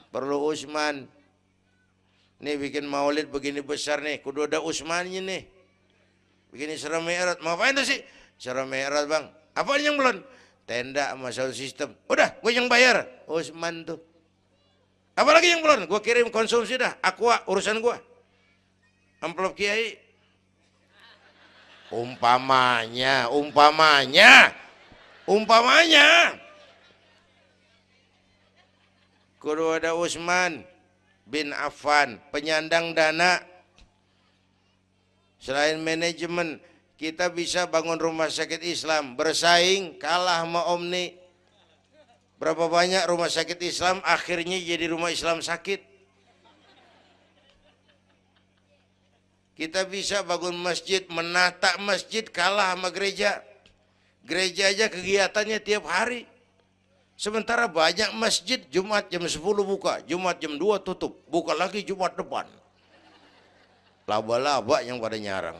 Perlu Utsman. Nih bikin maulid begini besar nih, kudu ada Utsmannya nih. Begini Isra Mi'raj, mau ngapain tuh sih? Isra Mi'raj Bang, apa yang belum? Tenda sama sound system. Udah, gue yang bayar. Utsman tuh. Apalagi yang belum? Gue kirim konsumsi dah. Aqua urusan gue. Amplop kiai. Umpamanya. Kudu ada Utsman bin Affan, penyandang dana. Selain manajemen, kita bisa bangun rumah sakit Islam, bersaing kalah sama Omni. Berapa banyak rumah sakit Islam akhirnya jadi rumah Islam sakit. Kita bisa bangun masjid, menata masjid kalah sama gereja. Gereja aja kegiatannya tiap hari. Sementara banyak masjid Jumat jam 10 buka, Jumat jam 2 tutup, buka lagi Jumat depan. Laba-laba yang pada nyarang.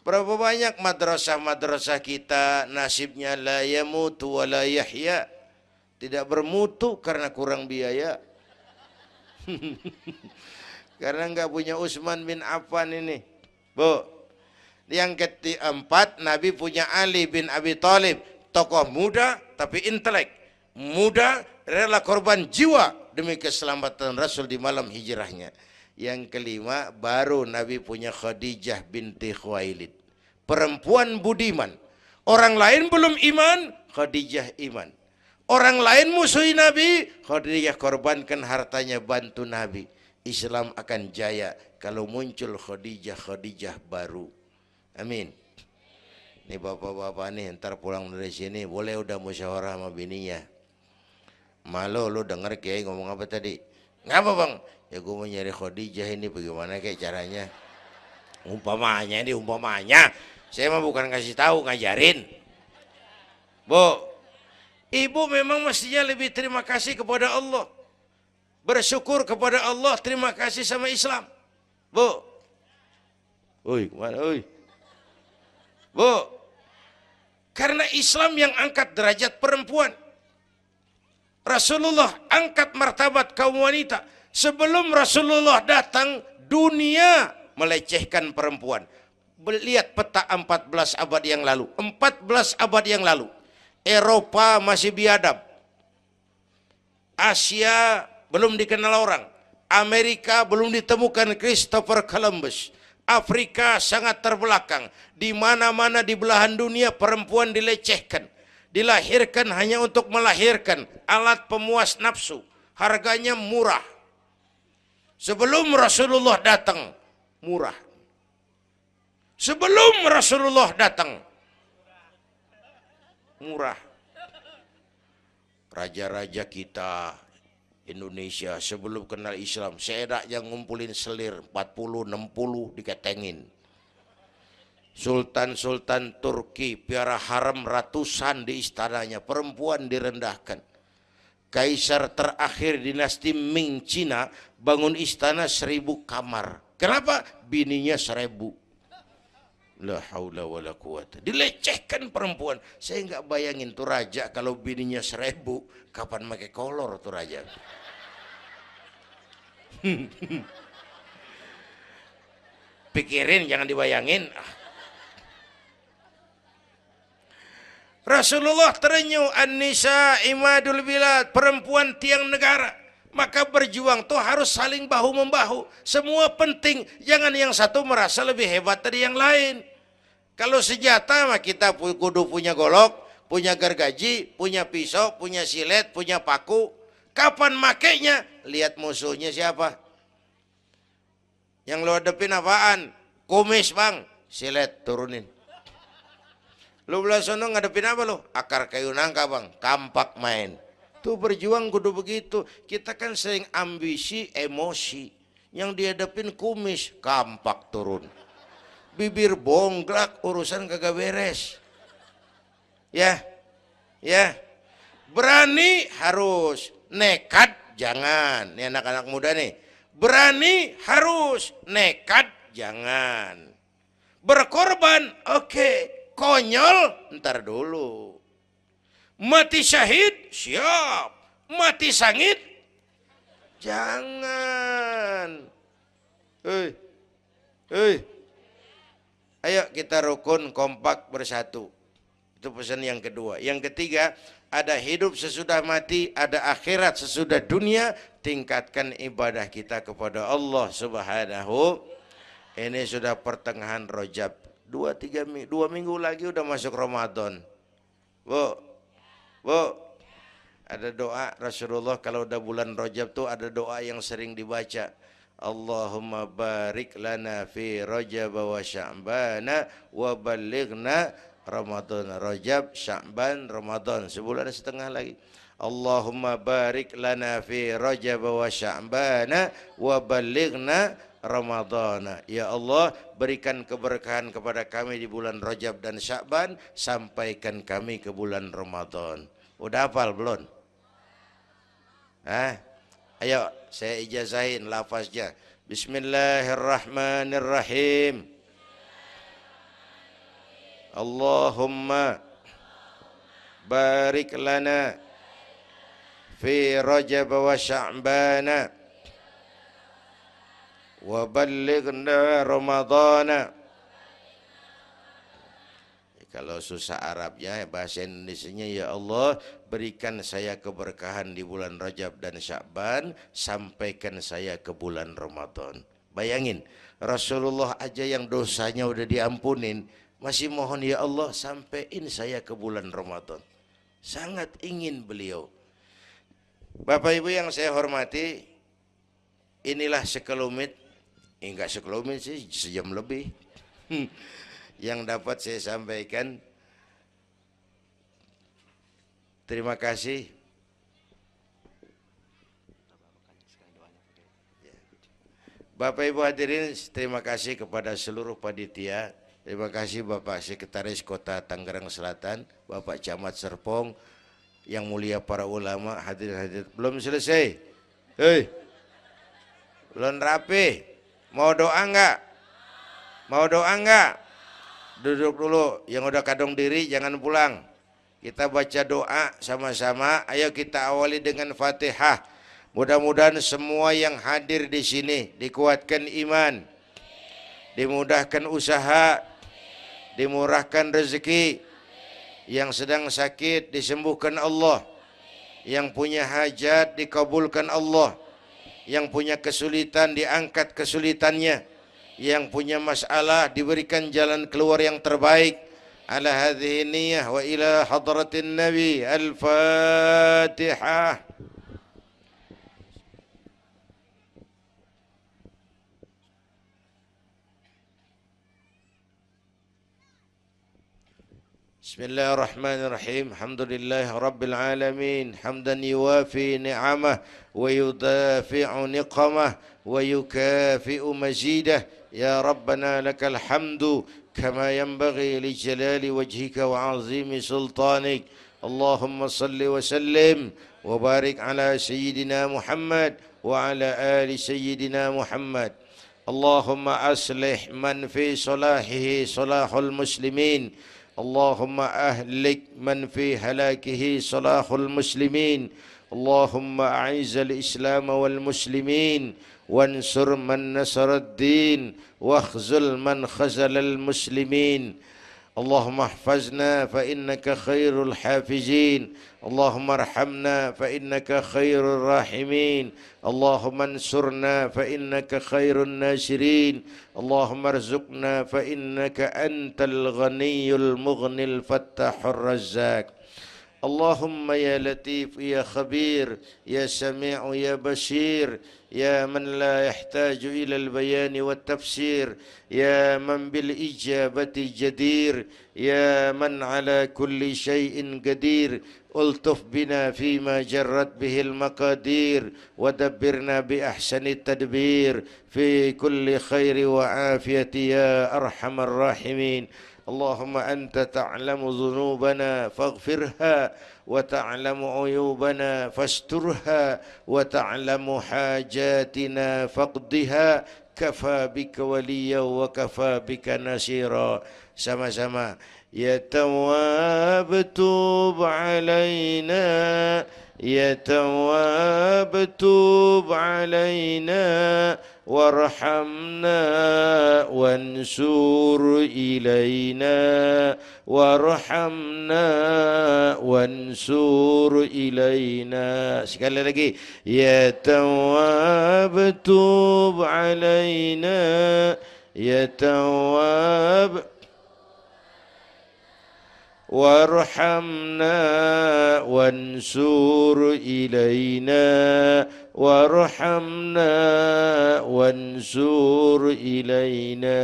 Berapa banyak madrasah-madrasah kita nasibnya la yamutu wa la yahya. Tidak bermutu karena kurang biaya. Karena nggak punya Utsman bin Affan ini. Bu. Yang keempat, Nabi punya Ali bin Abi Thalib, tokoh muda tapi intelek, muda rela korban jiwa demi keselamatan Rasul di malam hijrahnya. Yang kelima, baru Nabi punya Khadijah binti Khuwailid, perempuan budiman. Orang lain belum iman, Khadijah iman. Orang lain musuhi Nabi, Khadijah korbankan hartanya bantu Nabi. Islam akan jaya kalau muncul Khadijah baru. Amin. Nih bapak-bapak nih, ntar pulang dari sini boleh udah musyawarah sama bininya. Malu lu denger Kiai ngomong apa tadi? Ngapa bang? Ya gue mau nyari Khadijah ini, bagaimana kayak caranya? Umpamanya. Saya mah bukan kasih tahu, ngajarin. Bu, ibu memang mestinya lebih terima kasih kepada Allah. Bersyukur kepada Allah, terima kasih sama Islam. Bu. Oi, kemana oi? Bu. Karena Islam yang angkat derajat perempuan. Rasulullah angkat martabat kaum wanita. Sebelum Rasulullah datang, dunia melecehkan perempuan. Lihat peta 14 abad yang lalu. 14 abad yang lalu. Eropa masih biadab. Asia belum dikenal orang. Amerika belum ditemukan Christopher Columbus. Afrika sangat terbelakang. Di mana-mana di belahan dunia perempuan dilecehkan. Dilahirkan hanya untuk melahirkan, alat pemuas nafsu. Harganya murah. Sebelum Rasulullah datang, murah. Sebelum Rasulullah datang, murah. Raja-raja kita Indonesia sebelum kenal Islam, seedak yang ngumpulin selir 40-60 diketengin. Sultan-sultan Turki piara haram ratusan di istananya, perempuan direndahkan. Kaisar terakhir dinasti Ming Cina bangun istana 1000 kamar. Kenapa? Bininya 1000. La haula wala quwata. Dilecehkan perempuan. Saya nggak bayangin tuh raja kalau bininya 1000, kapan pakai kolor tuh raja. Pikirin, jangan dibayangin. Rasulullah terenyuh, An-nisa imadul bilad, perempuan tiang negara. Maka berjuang tuh harus saling bahu-membahu. Semua penting, jangan yang satu merasa lebih hebat dari yang lain. Kalau senjata mah kita kudu punya golok, punya gergaji, punya pisau, punya silet, punya paku. Kapan makainya? Lihat musuhnya siapa. Yang lo hadapin apaan? Kumis bang, silet turunin. Lu belah sono ngadepin apa lo? Akar kayu nangka bang, kampak main. Tuh berjuang kudu begitu. Kita kan sering ambisi, emosi. Yang dihadapin kumis, kampak turun. Bibir bonglak, urusan kagak beres. Ya, berani harus, nekat jangan. Ini anak-anak muda nih. Berani harus, nekat jangan. Berkorban, oke. Konyol, ntar dulu. Mati syahid, siap. Mati sangit, jangan. Ayo kita rukun, kompak, bersatu. Itu pesan yang kedua. Yang ketiga, ada hidup sesudah mati, ada akhirat sesudah dunia. Tingkatkan ibadah kita kepada Allah Subhanahu. Ini sudah pertengahan Rajab. 2 minggu lagi udah masuk Ramadan. Bu, ada doa Rasulullah kalau udah bulan Rajab tuh ada doa yang sering dibaca. Allahumma barik lana fi Rajab wa Sya'bana wa ballighna Ramadan. Rajab, Sya'ban, Ramadan, sebulan setengah lagi. Allahumma barik lana fi Rajab wa Sya'bana wa ballighna Ramadhan. Ya Allah, berikan keberkahan kepada kami di bulan Rajab dan Sya'ban, sampaikan kami ke bulan Ramadan. Udah hafal belum? Ayo saya ijazahin lafaznya. Bismillahirrahmanirrahim. Allahumma barik lana fi Rajab wa Sya'bana wa ballighna Ramadhana Kalau susah Arabnya, bahasa Indonesianya, ya Allah berikan saya keberkahan di bulan Rajab dan Sya'ban, sampaikan saya ke bulan Ramadan. Bayangin, Rasulullah aja yang dosanya udah diampunin, masih mohon ya Allah sampaiin saya ke bulan Ramadan. Sangat ingin beliau. Bapak Ibu yang saya hormati, inilah sekelumit, enggak sekelumit sih, sejam lebih yang dapat saya sampaikan. Terima kasih. Bapak Ibu hadirin, terima kasih kepada seluruh panitia. Terima kasih Bapak Sekretaris Kota Tangerang Selatan, Bapak Camat Serpong, yang mulia para ulama, hadirin-hadirin. Belum selesai. Hei, belum rapi. Mau doa enggak? Mau doa enggak? Duduk dulu, yang udah kadung diri jangan pulang. Kita baca doa sama-sama. Ayo kita awali dengan Fatihah. Mudah-mudahan semua yang hadir di sini dikuatkan iman, dimudahkan usaha, dimurahkan rezeki, yang sedang sakit disembuhkan Allah, yang punya hajat dikabulkan Allah, yang punya kesulitan diangkat kesulitannya, yang punya masalah diberikan jalan keluar yang terbaik. Ala hadhihi niyyah wa ila hadratin nabi. Al-Fatihah. Bismillahirrahmanirrahim. Alhamdulillah rabbil alamin. Hamdan yuwafi ni'amah wa yudafi'u niqamah wa yukafi'u mazidah. Ya Rabbana lakal hamdu kama yanbaghi li jalali wajhika wa azimi sultanik. Allahumma salli wa sallim wa barik ala sayyidina Muhammad wa ala ali sayyidina Muhammad. Allahumma aslih man fi salahihi salahul muslimin. Allahumma ahlik man fi halakihi salahul muslimin. Allahumma a'izzal islam wal muslimin wansur man nasarad din wakhzul man khazalal muslimin. Allahumma ihfazna fa innaka khairul hafizin. Allahumma arhamna fa innaka khairur rahimin. Allahumma ansurna fa innaka khairun nasirin. Allahumma arzuqna fa innaka antal ghaniyul mughnil fattahur razzaq. Allahumma ya latif ya khabir ya sami'u ya basir ya man la yahtaju ila al-bayan wa tafsir ya man bil ijabati jadir ya man ala kulli shay'in qadir ultuf bina fima jarrat bihi al-maqadir wa dabbirna bi ahsani tadbir fi kulli khairi wa afiyati ya arhamar rahimin. Allahumma anta ta'lamu dhunubana faghfirha wa ta'lamu uyubana fasturha wa ta'lamu hajatina faqdiha kafa bika waliya wa kafa bika nasira. Sama-sama. Ya Tawwab tub alaina, Ya Tawwab tub alaina warhamna wansur ilaina warhamna wansur ilaina. Sekali lagi, Ya Tawwab tub alaina, Ya Tawwab warhamna wansur ilaina warhamna wansur ilaina.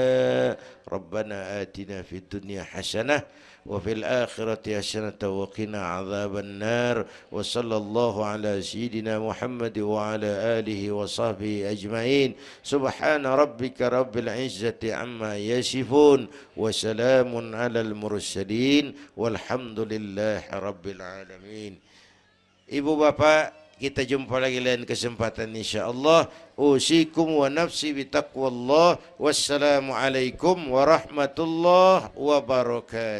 Rabbana atina fid dunya hasanah wa fil akhirati hasanah wa qina adzaban nar. Wa sallallahu ala sayyidina Muhammad wa ala alihi wa sahbihi ajma'in. Subhana rabbika rabbil izzati amma yasifun wa salamun alal mursalin walhamdulillahi rabbil alamin. Ibu bapak, kita jumpa lagi lain kesempatan insyaallah. Usikum wa nafsi bitaqwallah. Wassalamu alaikum warahmatullahi wabarakatuh.